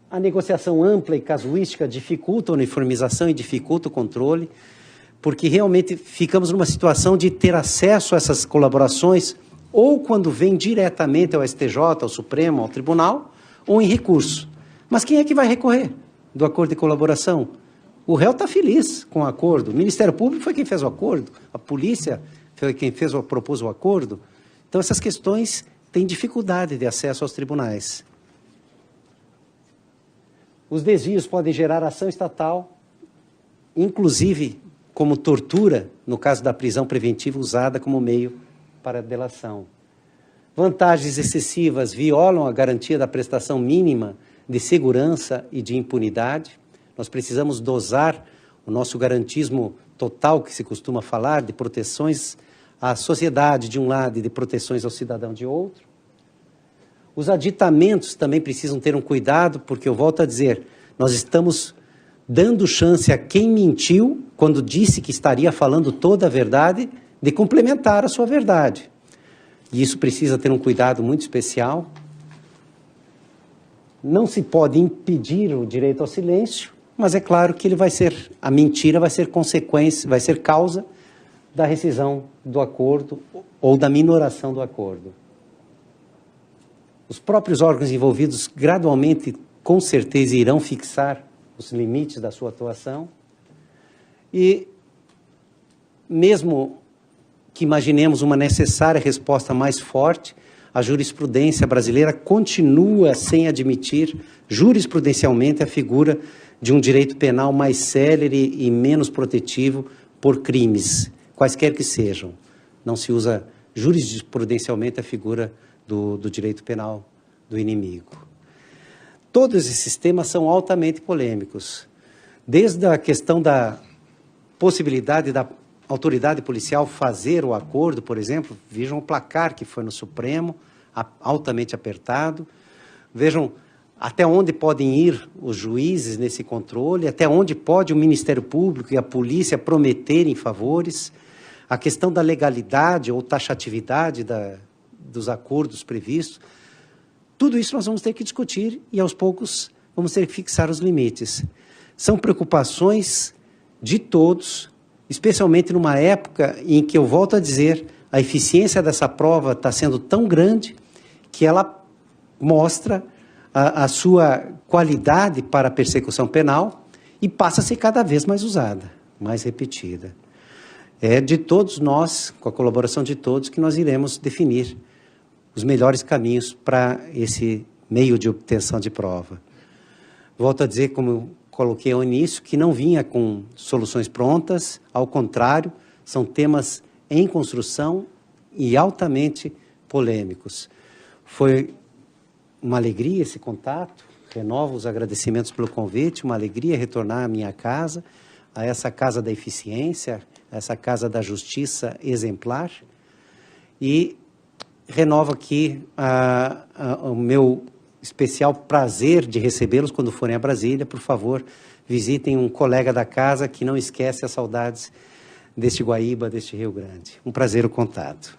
A negociação ampla e casuística dificulta a uniformização e dificulta o controle, porque realmente ficamos numa situação de ter acesso a essas colaborações ou quando vem diretamente ao STJ, ao Supremo, ao Tribunal, ou em recurso. Mas quem é que vai recorrer do acordo de colaboração? O réu está feliz com o acordo. O Ministério Público foi quem fez o acordo. A polícia foi quem propôs o acordo. Então, essas questões têm dificuldade de acesso aos tribunais. Os desvios podem gerar ação estatal, inclusive como tortura, no caso da prisão preventiva usada como meio para a delação. Vantagens excessivas violam a garantia da prestação mínima de segurança e de impunidade. Nós precisamos dosar o nosso garantismo total, que se costuma falar, de proteções à sociedade de um lado e de proteções ao cidadão de outro. Os aditamentos também precisam ter um cuidado, porque eu volto a dizer, nós estamos dando chance a quem mentiu, quando disse que estaria falando toda a verdade, de complementar a sua verdade. E isso precisa ter um cuidado muito especial. Não se pode impedir o direito ao silêncio, mas é claro que a mentira vai ser consequência, vai ser causa da rescisão do acordo ou da minoração do acordo. Os próprios órgãos envolvidos gradualmente, com certeza, irão fixar os limites da sua atuação e, mesmo que imaginemos uma necessária resposta mais forte, a jurisprudência brasileira continua sem admitir jurisprudencialmente a figura de um direito penal mais célere e menos protetivo por crimes, quaisquer que sejam. Não se usa jurisprudencialmente a figura do direito penal do inimigo. Todos esses temas são altamente polêmicos, desde a questão da possibilidade da autoridade policial fazer o acordo, por exemplo. Vejam o placar que foi no Supremo, altamente apertado. Vejam até onde podem ir os juízes nesse controle, até onde pode o Ministério Público e a polícia prometerem favores, a questão da legalidade ou taxatividade dos acordos previstos. Tudo isso nós vamos ter que discutir e, aos poucos, vamos ter que fixar os limites. São preocupações de todos, especialmente numa época em que, eu volto a dizer, a eficiência dessa prova está sendo tão grande que ela mostra a sua qualidade para a persecução penal e passa a ser cada vez mais usada, mais repetida. É de todos nós, com a colaboração de todos, que nós iremos definir os melhores caminhos para esse meio de obtenção de prova. Volto a dizer, como eu coloquei ao início, que não vinha com soluções prontas, ao contrário, são temas em construção e altamente polêmicos. Foi uma alegria esse contato, renovo os agradecimentos pelo convite, uma alegria retornar à minha casa, a essa casa da eficiência, a essa casa da justiça exemplar, e renovo aqui o meu especial prazer de recebê-los quando forem a Brasília. Por favor, visitem um colega da casa que não esquece as saudades deste Guaíba, deste Rio Grande. Um prazer o contato.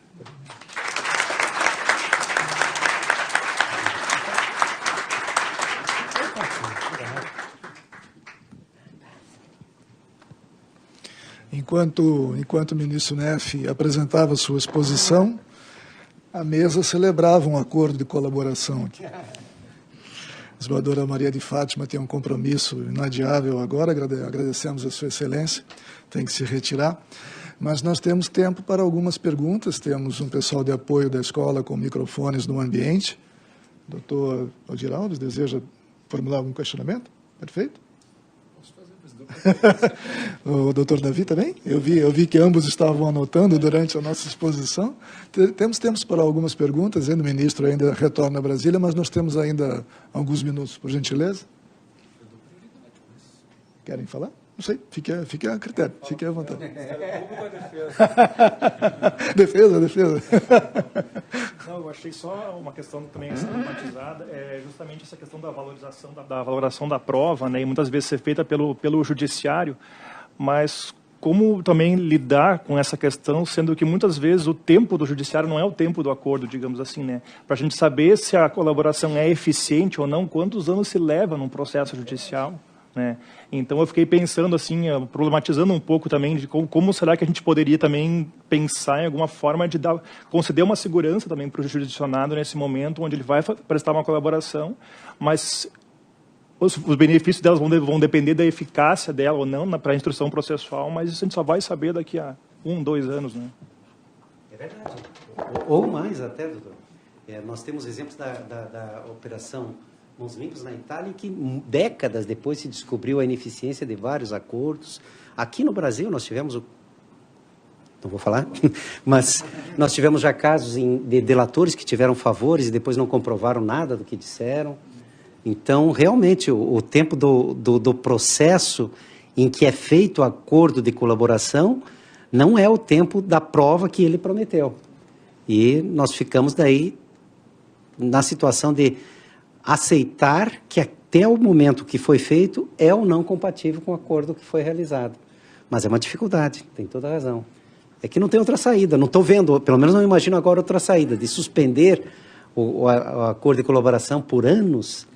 Enquanto o ministro Neff apresentava sua exposição, a mesa celebrava um acordo de colaboração aqui. A desembargadora Maria de Fátima tem um compromisso inadiável agora, agradecemos a sua excelência, tem que se retirar, mas nós temos tempo para algumas perguntas, temos um pessoal de apoio da escola com microfones no ambiente. Doutor Aldir Alves, deseja formular algum questionamento? Perfeito? O doutor Davi também? Eu vi que ambos estavam anotando durante a nossa exposição. Temos tempo para algumas perguntas, o ministro ainda retorna a Brasília, mas nós temos ainda alguns minutos, por gentileza. Querem falar? Não sei, fique a critério, fique à vontade. Defesa. Não, eu achei só uma questão também sistematizada, justamente essa questão da valoração da prova, né, e muitas vezes ser feita pelo judiciário, mas como também lidar com essa questão, sendo que muitas vezes o tempo do judiciário não é o tempo do acordo, digamos assim, né, para a gente saber se a colaboração é eficiente ou não, quantos anos se leva num processo judicial, né? Então eu fiquei pensando assim, problematizando um pouco também de como será que a gente poderia também pensar em alguma forma de conceder uma segurança também para o jurisdicionado nesse momento onde ele vai prestar uma colaboração, mas os benefícios delas vão depender da eficácia dela ou não para a instrução processual, mas isso a gente só vai saber daqui a 1, 2 anos, né? É verdade. Ou mais até, doutor. Nós temos exemplos da operação Mãos Limpas na Itália, em que décadas depois se descobriu a ineficiência de vários acordos. Aqui no Brasil nós tivemos não vou falar, mas nós tivemos já casos de delatores que tiveram favores e depois não comprovaram nada do que disseram. Então, realmente, o tempo do processo em que é feito o acordo de colaboração não é o tempo da prova que ele prometeu. E nós ficamos daí na situação de aceitar que até o momento que foi feito é ou não compatível com o acordo que foi realizado. Mas é uma dificuldade, tem toda a razão. É que não tem outra saída, não estou vendo, pelo menos não imagino agora outra saída. De suspender o acordo de colaboração por anos,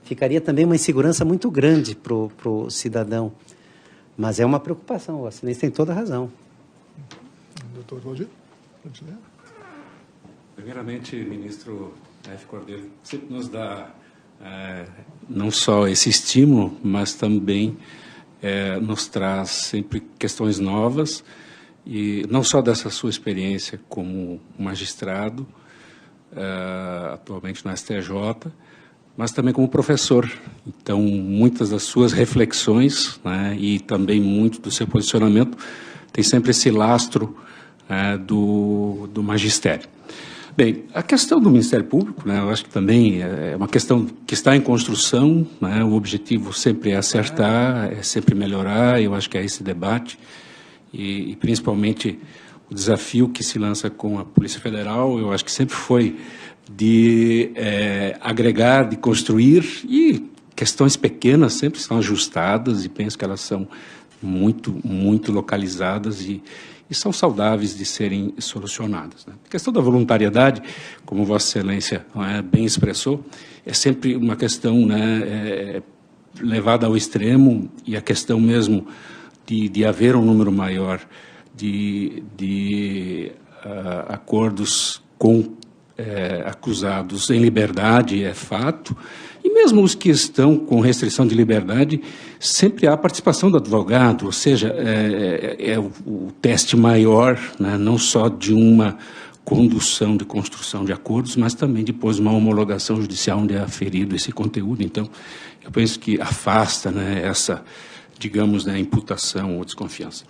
ficaria também uma insegurança muito grande para o cidadão. Mas é uma preocupação, o Excelência tem toda a razão. Doutor Valdir, pode ler? Primeiramente, ministro F. Cordeiro, sempre nos dá não só esse estímulo, mas também nos traz sempre questões novas, e não só dessa sua experiência como magistrado, atualmente no STJ, mas também como professor. Então, muitas das suas reflexões, né, e também muito do seu posicionamento tem sempre esse lastro do magistério. Bem, a questão do Ministério Público, né, eu acho que também é uma questão que está em construção, né, o objetivo sempre é acertar, é sempre melhorar, eu acho que é esse debate, e principalmente o desafio que se lança com a Polícia Federal, eu acho que sempre foi de agregar, de construir, e questões pequenas sempre são ajustadas, e penso que elas são muito localizadas e são saudáveis de serem solucionadas, né? A questão da voluntariedade, como Vossa Excelência bem expressou, é sempre uma questão, né, levada ao extremo, e a questão mesmo de haver um número maior de acordos com acusados em liberdade é fato, e mesmo os que estão com restrição de liberdade, sempre há participação do advogado, ou seja, é o teste maior, né, não só de uma condução de construção de acordos, mas também depois uma homologação judicial onde é aferido esse conteúdo. Então, eu penso que afasta, né, essa, digamos, né, imputação ou desconfiança.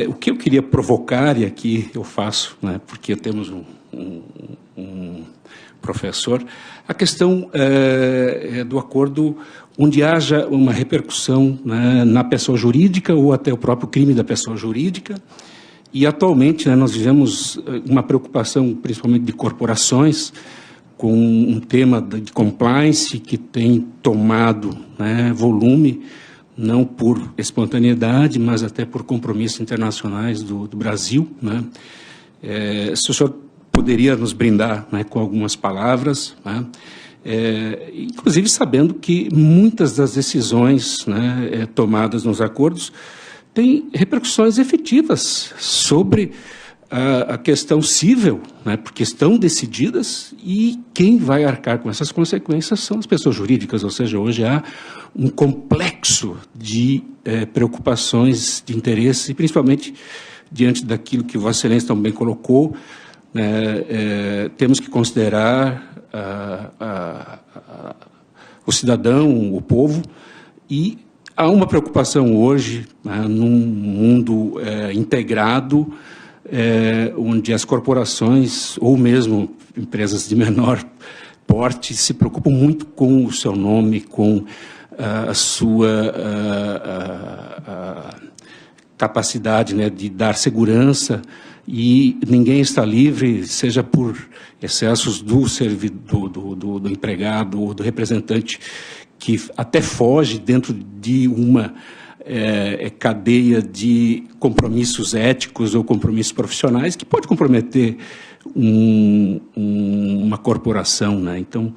O que eu queria provocar, e aqui eu faço, né, porque temos um professor, a questão do acordo onde haja uma repercussão, né, na pessoa jurídica ou até o próprio crime da pessoa jurídica. E atualmente, né, nós vivemos uma preocupação principalmente de corporações com um tema de compliance que tem tomado, né, volume, não por espontaneidade, mas até por compromissos internacionais do Brasil, né. Se o senhor poderia nos brindar, né, com algumas palavras, né, inclusive sabendo que muitas das decisões, né, tomadas nos acordos têm repercussões efetivas sobre a questão cível, né, porque estão decididas, e quem vai arcar com essas consequências são as pessoas jurídicas, ou seja, hoje há um complexo de preocupações, de interesses, e principalmente diante daquilo que Vossa Excelência também colocou, temos que considerar o cidadão, o povo, e há uma preocupação hoje, né, num mundo integrado, onde as corporações, ou mesmo empresas de menor porte, se preocupam muito com o seu nome, com a sua capacidade, né, de dar segurança, e ninguém está livre, seja por excessos do servidor, do empregado ou do representante, que até foge dentro de uma cadeia de compromissos éticos ou compromissos profissionais, que pode comprometer uma corporação, né? Então,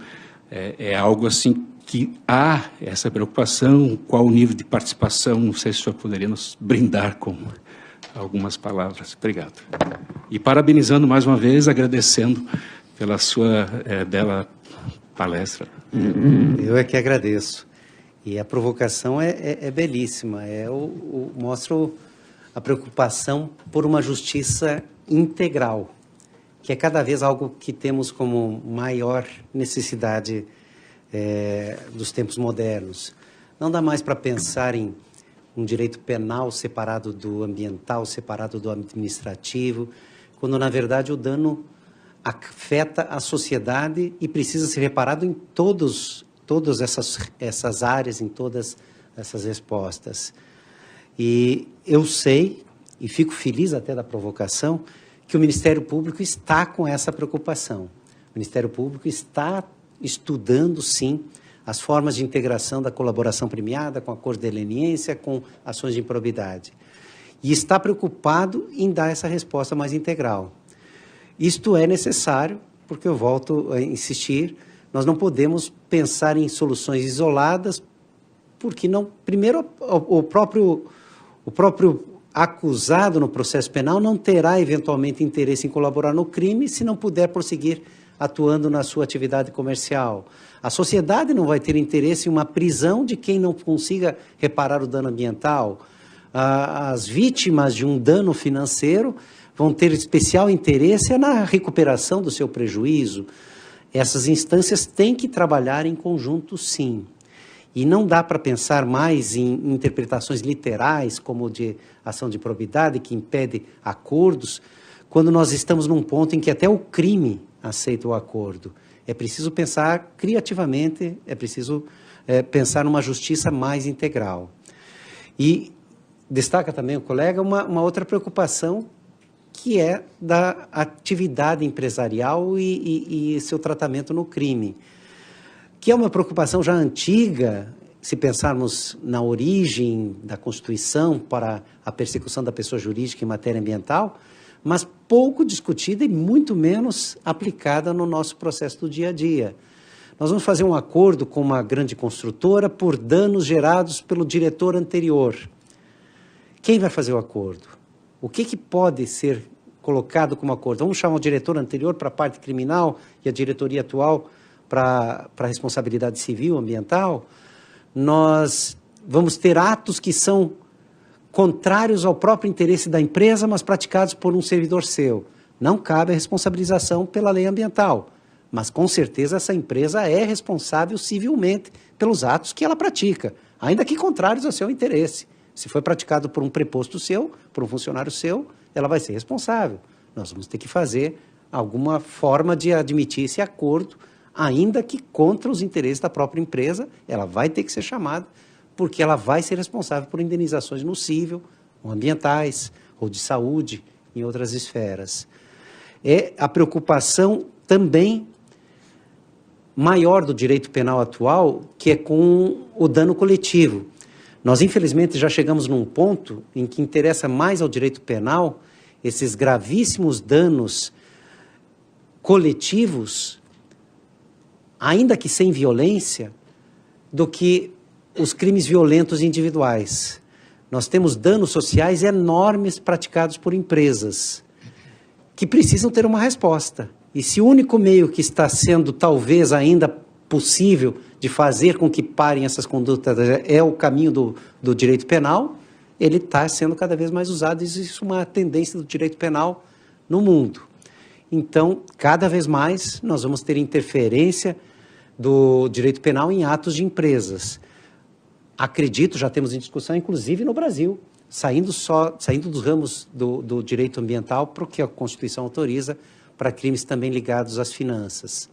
é algo assim que há essa preocupação. Qual o nível de participação? Não sei se o senhor poderia nos brindar com algumas palavras. Obrigado. E parabenizando mais uma vez, agradecendo pela sua bela palestra. Eu é que agradeço. E a provocação é belíssima. Mostra a preocupação por uma justiça integral, que é cada vez algo que temos como maior necessidade dos tempos modernos. Não dá mais para pensar em um direito penal separado do ambiental, separado do administrativo, quando, na verdade, o dano afeta a sociedade e precisa ser reparado em todos todas essas áreas, em todas essas respostas. E eu sei, e fico feliz até da provocação, que o Ministério Público está com essa preocupação. O Ministério Público está estudando, sim, as formas de integração da colaboração premiada com acordo de leniência, com ações de improbidade. E está preocupado em dar essa resposta mais integral. Isto é necessário, porque eu volto a insistir, nós não podemos pensar em soluções isoladas, porque não, primeiro o próprio acusado no processo penal não terá eventualmente interesse em colaborar no crime se não puder prosseguir atuando na sua atividade comercial. A sociedade não vai ter interesse em uma prisão de quem não consiga reparar o dano ambiental. As vítimas de um dano financeiro vão ter especial interesse na recuperação do seu prejuízo. Essas instâncias têm que trabalhar em conjunto, sim. E não dá para pensar mais em interpretações literais, como de ação de probidade, que impede acordos, quando nós estamos num ponto em que até o crime aceita o acordo. É preciso pensar criativamente, é preciso pensar numa justiça mais integral. E destaca também o colega uma outra preocupação, que é da atividade empresarial e seu tratamento no crime, que é uma preocupação já antiga, se pensarmos na origem da Constituição para a persecução da pessoa jurídica em matéria ambiental, mas pouco discutida e muito menos aplicada no nosso processo do dia a dia. Nós vamos fazer um acordo com uma grande construtora por danos gerados pelo diretor anterior. Quem vai fazer o acordo? O que pode ser colocado como acordo? Vamos chamar o diretor anterior para a parte criminal e a diretoria atual para a responsabilidade civil, ambiental? Nós vamos ter atos que são contrários ao próprio interesse da empresa, mas praticados por um servidor seu. Não cabe a responsabilização pela lei ambiental, mas com certeza essa empresa é responsável civilmente pelos atos que ela pratica, ainda que contrários ao seu interesse. Se foi praticado por um preposto seu, por um funcionário seu, ela vai ser responsável. Nós vamos ter que fazer alguma forma de admitir esse acordo, ainda que contra os interesses da própria empresa, ela vai ter que ser chamada, porque ela vai ser responsável por indenizações no cível, ou ambientais, ou de saúde, em outras esferas. É a preocupação também maior do direito penal atual, que é com o dano coletivo. Nós, infelizmente, já chegamos num ponto em que interessa mais ao direito penal esses gravíssimos danos coletivos, ainda que sem violência, do que os crimes violentos individuais. Nós temos danos sociais enormes praticados por empresas que precisam ter uma resposta. E se o único meio que está sendo talvez ainda possível de fazer com que parem essas condutas é o caminho do direito penal, ele está sendo cada vez mais usado. Existe uma tendência do direito penal no mundo. Então, cada vez mais, nós vamos ter interferência do direito penal em atos de empresas. Acredito, já temos em discussão, inclusive no Brasil, saindo dos ramos do direito ambiental para o que a Constituição autoriza para crimes também ligados às finanças.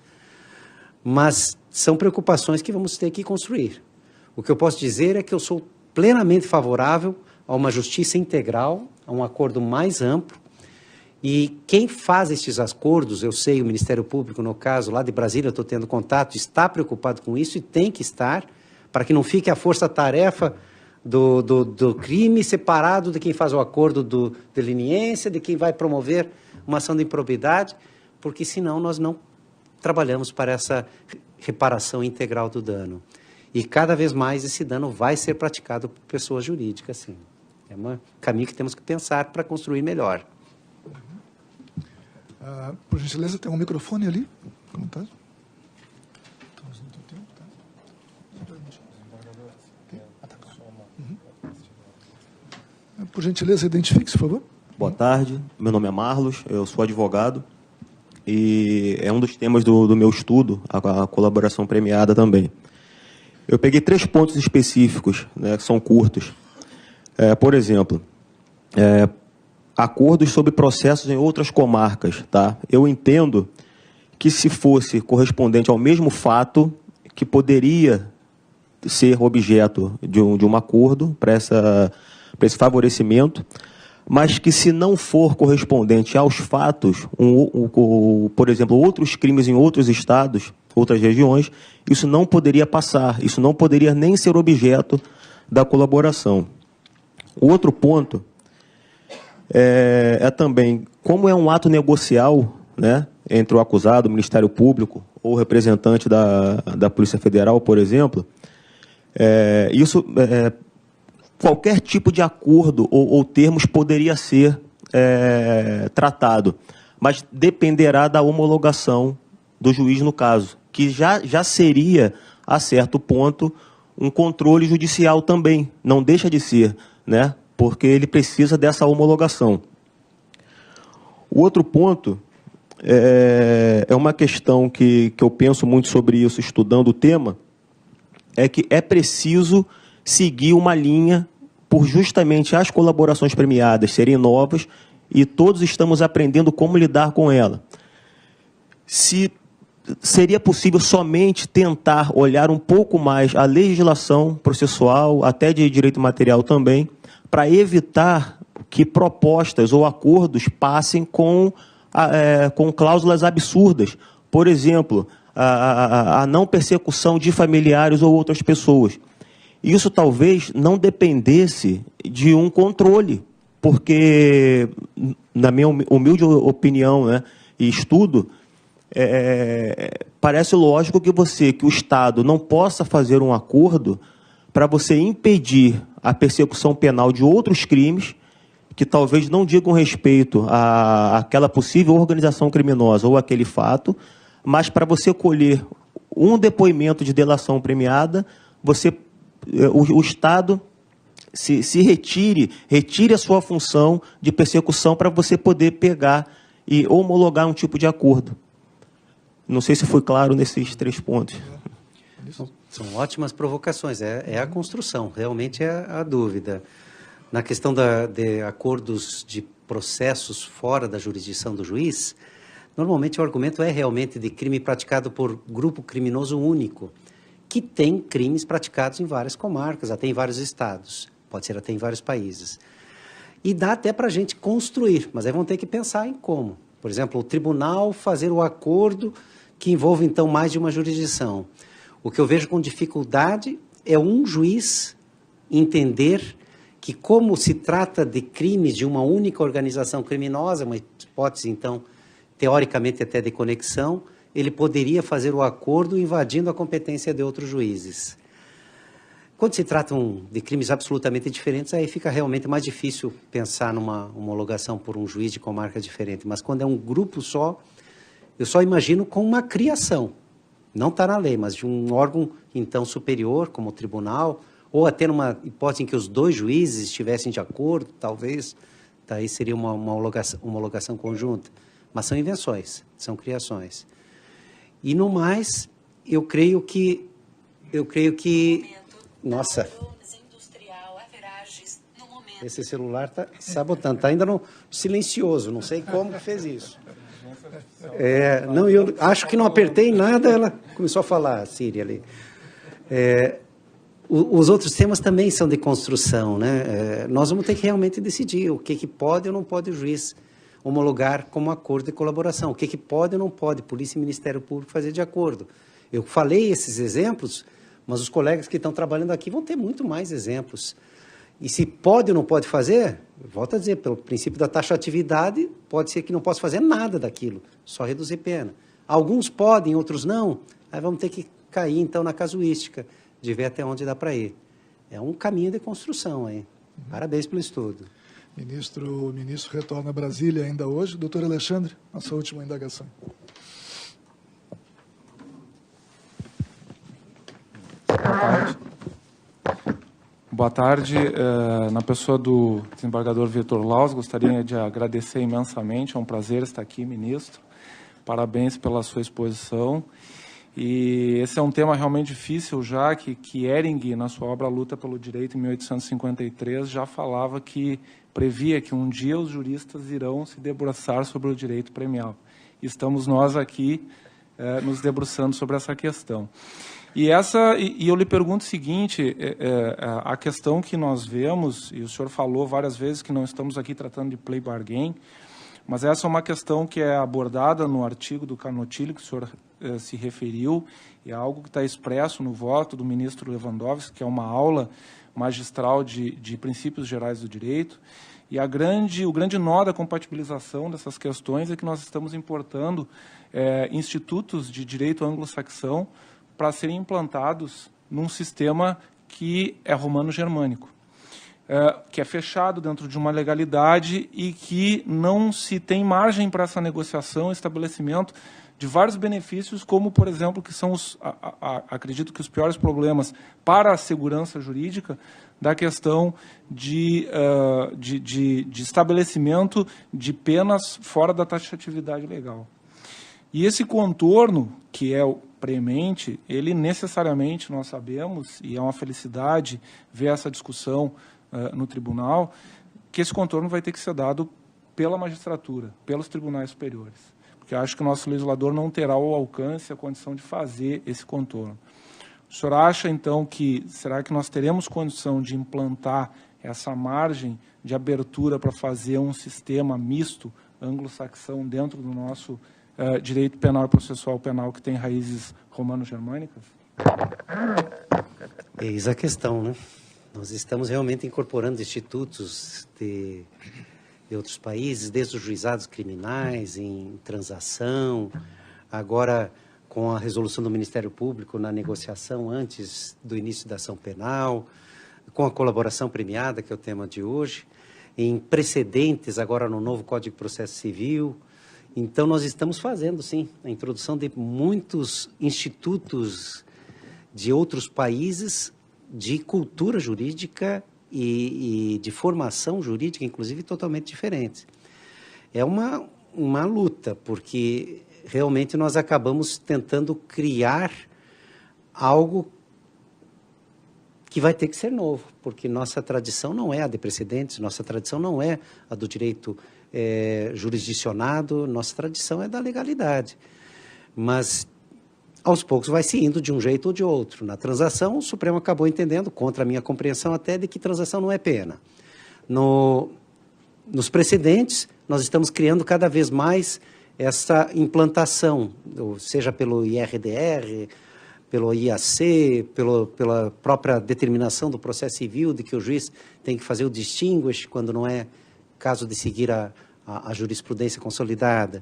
Mas são preocupações que vamos ter que construir. O que eu posso dizer é que eu sou plenamente favorável a uma justiça integral, a um acordo mais amplo, e quem faz estes acordos, eu sei, o Ministério Público, no caso, lá de Brasília, eu estou tendo contato, está preocupado com isso e tem que estar, para que não fique a força-tarefa do crime separado de quem faz o acordo de leniência, de quem vai promover uma ação de improbidade, porque senão nós não trabalhamos para essa reparação integral do dano. E cada vez mais esse dano vai ser praticado por pessoas jurídicas, sim. É um caminho que temos que pensar para construir melhor. Por gentileza, tem um microfone ali. Comentário? Por gentileza, identifique-se, por favor. Boa tarde, meu nome é Marlos, eu sou advogado e é um dos temas do meu estudo, a colaboração premiada também. Eu peguei 3 pontos específicos, né, que são curtos. Por exemplo, acordos sobre processos em outras comarcas. Tá? Eu entendo que se fosse correspondente ao mesmo fato, que poderia ser objeto de um acordo para esse favorecimento, mas que, se não for correspondente aos fatos, por exemplo, outros crimes em outros estados, outras regiões, isso não poderia passar, isso não poderia nem ser objeto da colaboração. O outro ponto é também, como é um ato negocial, né, entre o acusado, o Ministério Público ou o representante da Polícia Federal, por exemplo, qualquer tipo de acordo ou termos poderia ser tratado, mas dependerá da homologação do juiz no caso, que já seria, a certo ponto, um controle judicial também, não deixa de ser, né, porque ele precisa dessa homologação. O outro ponto é uma questão que eu penso muito sobre isso, estudando o tema, é que é preciso seguir uma linha por justamente as colaborações premiadas serem novas e todos estamos aprendendo como lidar com ela. Se seria possível somente tentar olhar um pouco mais a legislação processual, até de direito material também, para evitar que propostas ou acordos passem com cláusulas absurdas. Por exemplo, a não persecução de familiares ou outras pessoas. Isso talvez não dependesse de um controle, porque, na minha humilde opinião, né, e estudo, parece lógico que o Estado não possa fazer um acordo para você impedir a persecução penal de outros crimes que talvez não digam respeito àquela possível organização criminosa ou aquele fato, mas para você colher um depoimento de delação premiada, o Estado se retire a sua função de persecução para você poder pegar e homologar um tipo de acordo. Não sei se foi claro nesses 3 pontos. São ótimas provocações, é a construção, realmente é a dúvida. Na questão de acordos de processos fora da jurisdição do juiz, normalmente o argumento é realmente de crime praticado por grupo criminoso único, que tem crimes praticados em várias comarcas, até em vários estados, pode ser até em vários países. E dá até para a gente construir, mas aí vão ter que pensar em como. Por exemplo, o tribunal fazer o acordo que envolve, então, mais de uma jurisdição. O que eu vejo com dificuldade é um juiz entender que, como se trata de crimes de uma única organização criminosa, uma hipótese, então, teoricamente até de conexão, ele poderia fazer o acordo invadindo a competência de outros juízes. Quando se tratam de crimes absolutamente diferentes, aí fica realmente mais difícil pensar numa homologação por um juiz de comarca diferente. Mas quando é um grupo só, eu só imagino com uma criação, não está na lei, mas de um órgão, então, superior, como o tribunal, ou até numa hipótese em que os 2 juízes estivessem de acordo, talvez, daí seria uma homologação conjunta. Mas são invenções, são criações. E, no mais, eu creio que nossa, esse celular está sabotando, está ainda no silencioso, não sei como que fez isso. Não, eu acho que não apertei nada, ela começou a falar, a Siri ali. Os outros temas também são de construção, né? Nós vamos ter que realmente decidir o que pode ou não pode o juiz homologar como acordo de colaboração, o que pode ou não pode Polícia e Ministério Público fazer de acordo. Eu falei esses exemplos, mas os colegas que estão trabalhando aqui vão ter muito mais exemplos. E se pode ou não pode fazer, volto a dizer, pelo princípio da taxatividade, pode ser que não possa fazer nada daquilo, só reduzir pena. Alguns podem, outros não, aí vamos ter que cair, então, na casuística, de ver até onde dá para ir. É um caminho de construção aí. Parabéns pelo estudo. O ministro retorna a Brasília ainda hoje. Doutor Alexandre, a sua última indagação. Boa tarde. Na pessoa do desembargador Vitor Laus, gostaria de agradecer imensamente. É um prazer estar aqui, ministro. Parabéns pela sua exposição. E esse é um tema realmente difícil, já que Ehring, na sua obra Luta pelo Direito, em 1853, já falava previa que um dia os juristas irão se debruçar sobre o direito premial. Estamos nós aqui nos debruçando sobre essa questão. E eu lhe pergunto o seguinte, a questão que nós vemos, e o senhor falou várias vezes que não estamos aqui tratando de play bargain, mas essa é uma questão que é abordada no artigo do Carnotili, que o senhor se referiu, e é algo que está expresso no voto do ministro Lewandowski, que é uma aula magistral de princípios gerais do direito. E o grande nó da compatibilização dessas questões é que nós estamos importando institutos de direito anglo-saxão para serem implantados num sistema que é romano-germânico, que é fechado dentro de uma legalidade e que não se tem margem para essa negociação e estabelecimento de vários benefícios, como, por exemplo, que são acredito que os piores problemas para a segurança jurídica da questão de estabelecimento de penas fora da taxatividade legal. E esse contorno, que é o premente, ele necessariamente, nós sabemos, e é uma felicidade ver essa discussão no tribunal, que esse contorno vai ter que ser dado pela magistratura, pelos tribunais superiores. Porque eu acho que o nosso legislador não terá o alcance, a condição de fazer esse contorno. O senhor acha, então, será que nós teremos condição de implantar essa margem de abertura para fazer um sistema misto anglo-saxão dentro do nosso direito penal e processual penal que tem raízes romano-germânicas? Eis a questão, né? Nós estamos realmente incorporando institutos de outros países, desde os juizados criminais, em transação, agora com a resolução do Ministério Público na negociação antes do início da ação penal, com a colaboração premiada, que é o tema de hoje, em precedentes, agora no novo Código de Processo Civil. Então, nós estamos fazendo, sim, a introdução de muitos institutos de outros países de cultura jurídica e de formação jurídica, inclusive, totalmente diferentes. É uma luta, porque realmente nós acabamos tentando criar algo que vai ter que ser novo, porque nossa tradição não é a de precedentes, nossa tradição não é a do direito jurisdicionado, nossa tradição é da legalidade. Mas, aos poucos, vai se indo de um jeito ou de outro. Na transação, o Supremo acabou entendendo, contra a minha compreensão até, de que transação não é pena. Nos precedentes, nós estamos criando cada vez mais essa implantação, seja pelo IRDR, pelo IAC, pela própria determinação do processo civil, de que o juiz tem que fazer o distinguish quando não é caso de seguir a jurisprudência consolidada.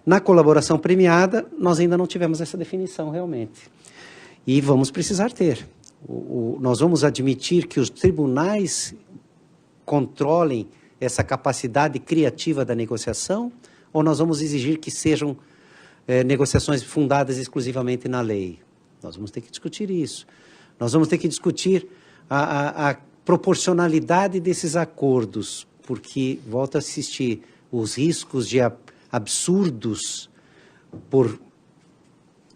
Na colaboração premiada, nós ainda não tivemos essa definição realmente. E vamos precisar ter. Nós vamos admitir que os tribunais controlem essa capacidade criativa da negociação, ou nós vamos exigir que sejam negociações fundadas exclusivamente na lei? Nós vamos ter que discutir isso. Nós vamos ter que discutir a proporcionalidade desses acordos, porque, volto a assistir, os riscos de absurdos por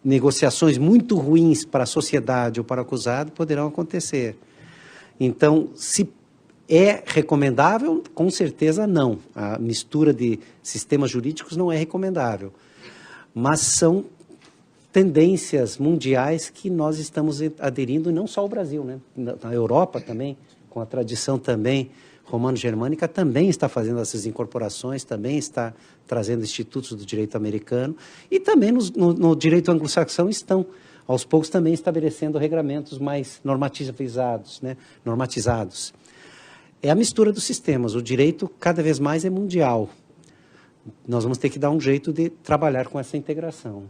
negociações muito ruins para a sociedade ou para o acusado poderão acontecer. Então, se é recomendável? Com certeza não. A mistura de sistemas jurídicos não é recomendável. Mas são tendências mundiais que nós estamos aderindo, não só o Brasil, né? Na Europa também, com a tradição também romano-germânica, também está fazendo essas incorporações, também está trazendo institutos do direito americano, e também no direito anglo-saxão estão, aos poucos, também estabelecendo regramentos mais normatizados, né? Normatizados. É a mistura dos sistemas. O direito, cada vez mais, é mundial. Nós vamos ter que dar um jeito de trabalhar com essa integração.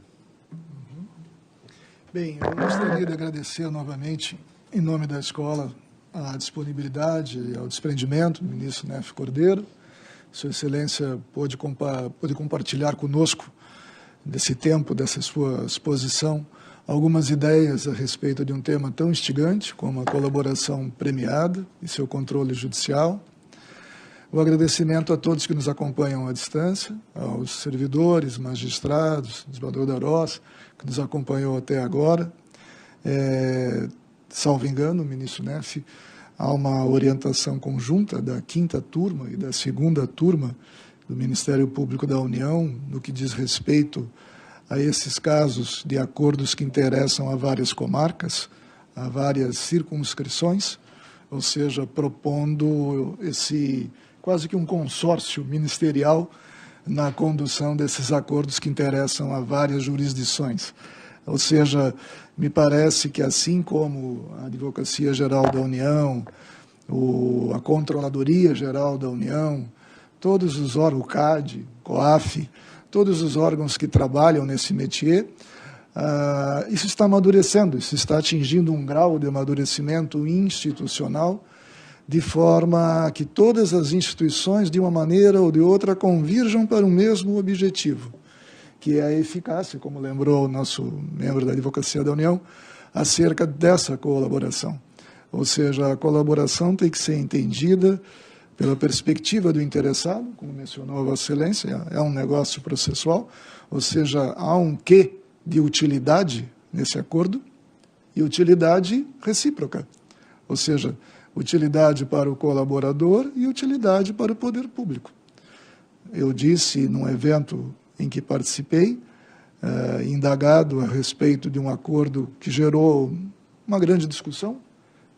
Bem, eu gostaria de agradecer novamente, em nome da escola, a disponibilidade e ao desprendimento do ministro Neff Cordeiro. Sua Excelência pôde compartilhar conosco, desse tempo, dessa sua exposição, algumas ideias a respeito de um tema tão instigante como a colaboração premiada e seu controle judicial. O agradecimento a todos que nos acompanham à distância, aos servidores, magistrados, desembargador da Aroz, que nos acompanhou até agora. Salvo engano, ministro Neff, há uma orientação conjunta da 5ª turma e da 2ª turma do Ministério Público da União no que diz respeito a esses casos de acordos que interessam a várias comarcas, a várias circunscrições, ou seja, propondo quase que um consórcio ministerial na condução desses acordos que interessam a várias jurisdições. Ou seja, me parece que assim como a Advocacia Geral da União, a Controladoria Geral da União, todos os órgãos, o CAD, COAF, todos os órgãos que trabalham nesse métier, isso está amadurecendo, isso está atingindo um grau de amadurecimento institucional, de forma que todas as instituições, de uma maneira ou de outra, convirjam para o mesmo objetivo, que é a eficácia, como lembrou o nosso membro da Advocacia da União, acerca dessa colaboração. Ou seja, a colaboração tem que ser entendida pela perspectiva do interessado, como mencionou a Vossa Excelência, é um negócio processual, ou seja, há um quê de utilidade nesse acordo e utilidade recíproca, ou seja, utilidade para o colaborador e utilidade para o poder público. Eu disse num evento em que participei, indagado a respeito de um acordo que gerou uma grande discussão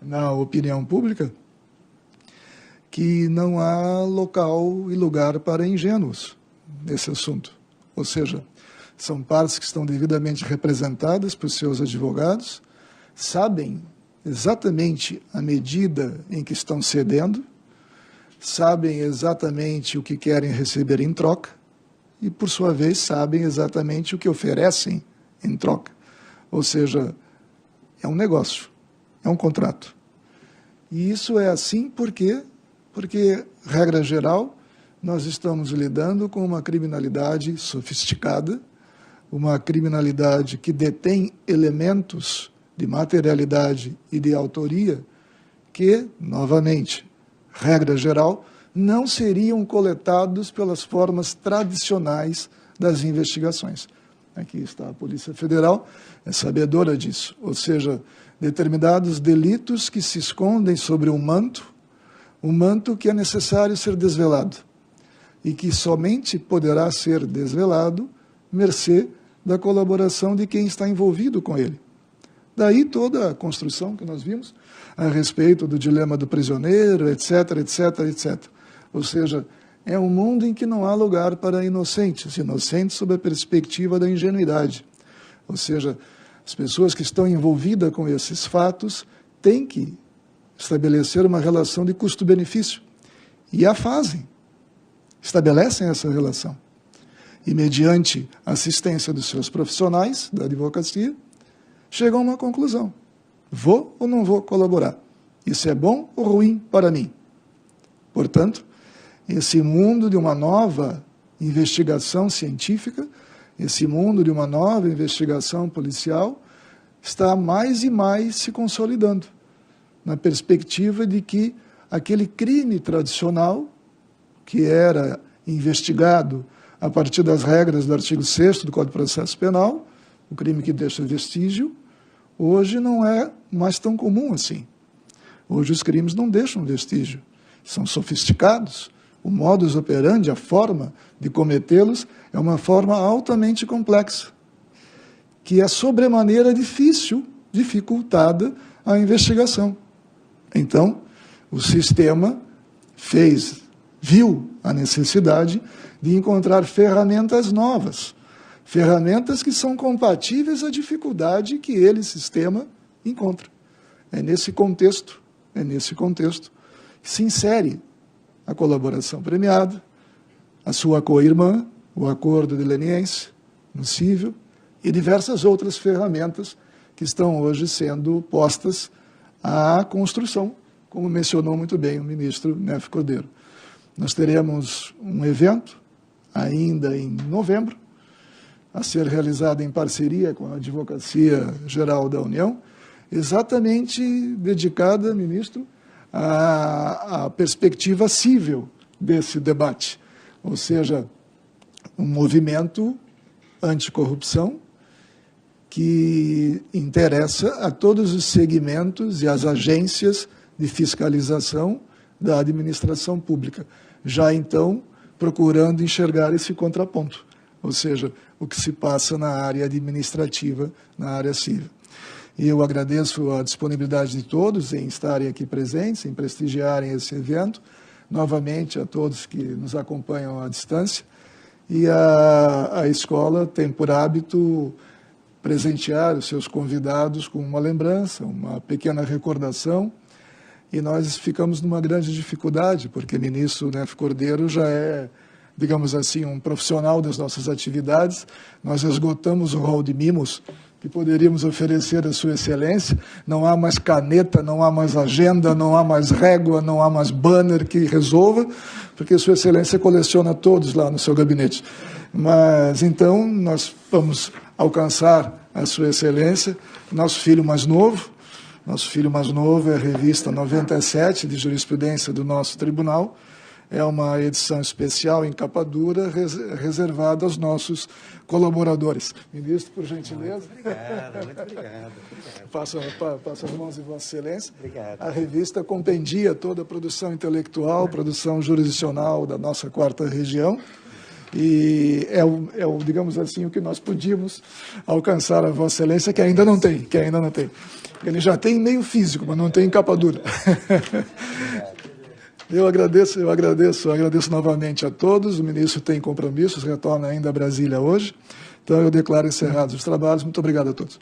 na opinião pública, que não há local e lugar para ingênuos nesse assunto. Ou seja, são partes que estão devidamente representadas por seus advogados, sabem exatamente a medida em que estão cedendo, sabem exatamente o que querem receber em troca e, por sua vez, sabem exatamente o que oferecem em troca. Ou seja, é um negócio, é um contrato. E isso é assim porque, regra geral, nós estamos lidando com uma criminalidade sofisticada, uma criminalidade que detém elementos de materialidade e de autoria que, novamente, regra geral, não seriam coletados pelas formas tradicionais das investigações. Aqui está a Polícia Federal, é sabedora disso, ou seja, determinados delitos que se escondem sobre um manto que é necessário ser desvelado e que somente poderá ser desvelado mercê da colaboração de quem está envolvido com ele. Daí toda a construção que nós vimos a respeito do dilema do prisioneiro, etc., etc., etc. Ou seja, é um mundo em que não há lugar para inocentes sob a perspectiva da ingenuidade. Ou seja, as pessoas que estão envolvidas com esses fatos têm que estabelecer uma relação de custo-benefício. E a fazem, estabelecem essa relação. E, mediante a assistência dos seus profissionais da advocacia, chegam a uma conclusão. Vou ou não vou colaborar? Isso é bom ou ruim para mim? Portanto, esse mundo de uma nova investigação científica, esse mundo de uma nova investigação policial, está mais e mais se consolidando, na perspectiva de que aquele crime tradicional, que era investigado a partir das regras do artigo 6º do Código de Processo Penal, o crime que deixa vestígio, hoje não é mais tão comum assim. Hoje os crimes não deixam vestígio, são sofisticados, o modus operandi, a forma de cometê-los, é uma forma altamente complexa, que é sobremaneira dificultada a investigação. Então, o sistema viu a necessidade de encontrar ferramentas novas, ferramentas que são compatíveis à dificuldade que ele, sistema, encontra. É nesse contexto que se insere a colaboração premiada, a sua co-irmã, o acordo de leniência, no cível, e diversas outras ferramentas que estão hoje sendo postas à construção, como mencionou muito bem o ministro Nefe Cordeiro. Nós teremos um evento, ainda em novembro, a ser realizado em parceria com a Advocacia Geral da União, exatamente dedicada, ministro, à perspectiva cível desse debate, ou seja, um movimento anticorrupção que interessa a todos os segmentos e as agências de fiscalização da administração pública, já então procurando enxergar esse contraponto, ou seja, o que se passa na área administrativa, na área civil. E eu agradeço a disponibilidade de todos em estarem aqui presentes, em prestigiarem esse evento, novamente a todos que nos acompanham à distância, e a escola tem por hábito presentear os seus convidados com uma lembrança, uma pequena recordação, e nós ficamos numa grande dificuldade, porque o ministro Nefe Cordeiro já é, digamos assim, um profissional das nossas atividades. Nós esgotamos o rol de mimos que poderíamos oferecer à Sua Excelência. Não há mais caneta, não há mais agenda, não há mais régua, não há mais banner que resolva, porque Sua Excelência coleciona todos lá no seu gabinete. Mas, então, nós vamos alcançar a Sua Excelência, nosso filho mais novo. Nosso filho mais novo é a revista 97 de jurisprudência do nosso tribunal. É uma edição especial em capa dura, reservada aos nossos colaboradores. Ministro, por gentileza. Muito obrigado. Passo as mãos de Vossa Excelência. Obrigado. A revista compendia toda a produção intelectual, produção jurisdicional da nossa 4ª região. E digamos assim, o que nós podíamos alcançar a Vossa Excelência, que ainda não tem. Ele já tem meio físico, mas não tem em capa dura. Eu agradeço novamente a todos. O ministro tem compromissos, retorna ainda a Brasília hoje. Então, eu declaro encerrados os trabalhos. Muito obrigado a todos.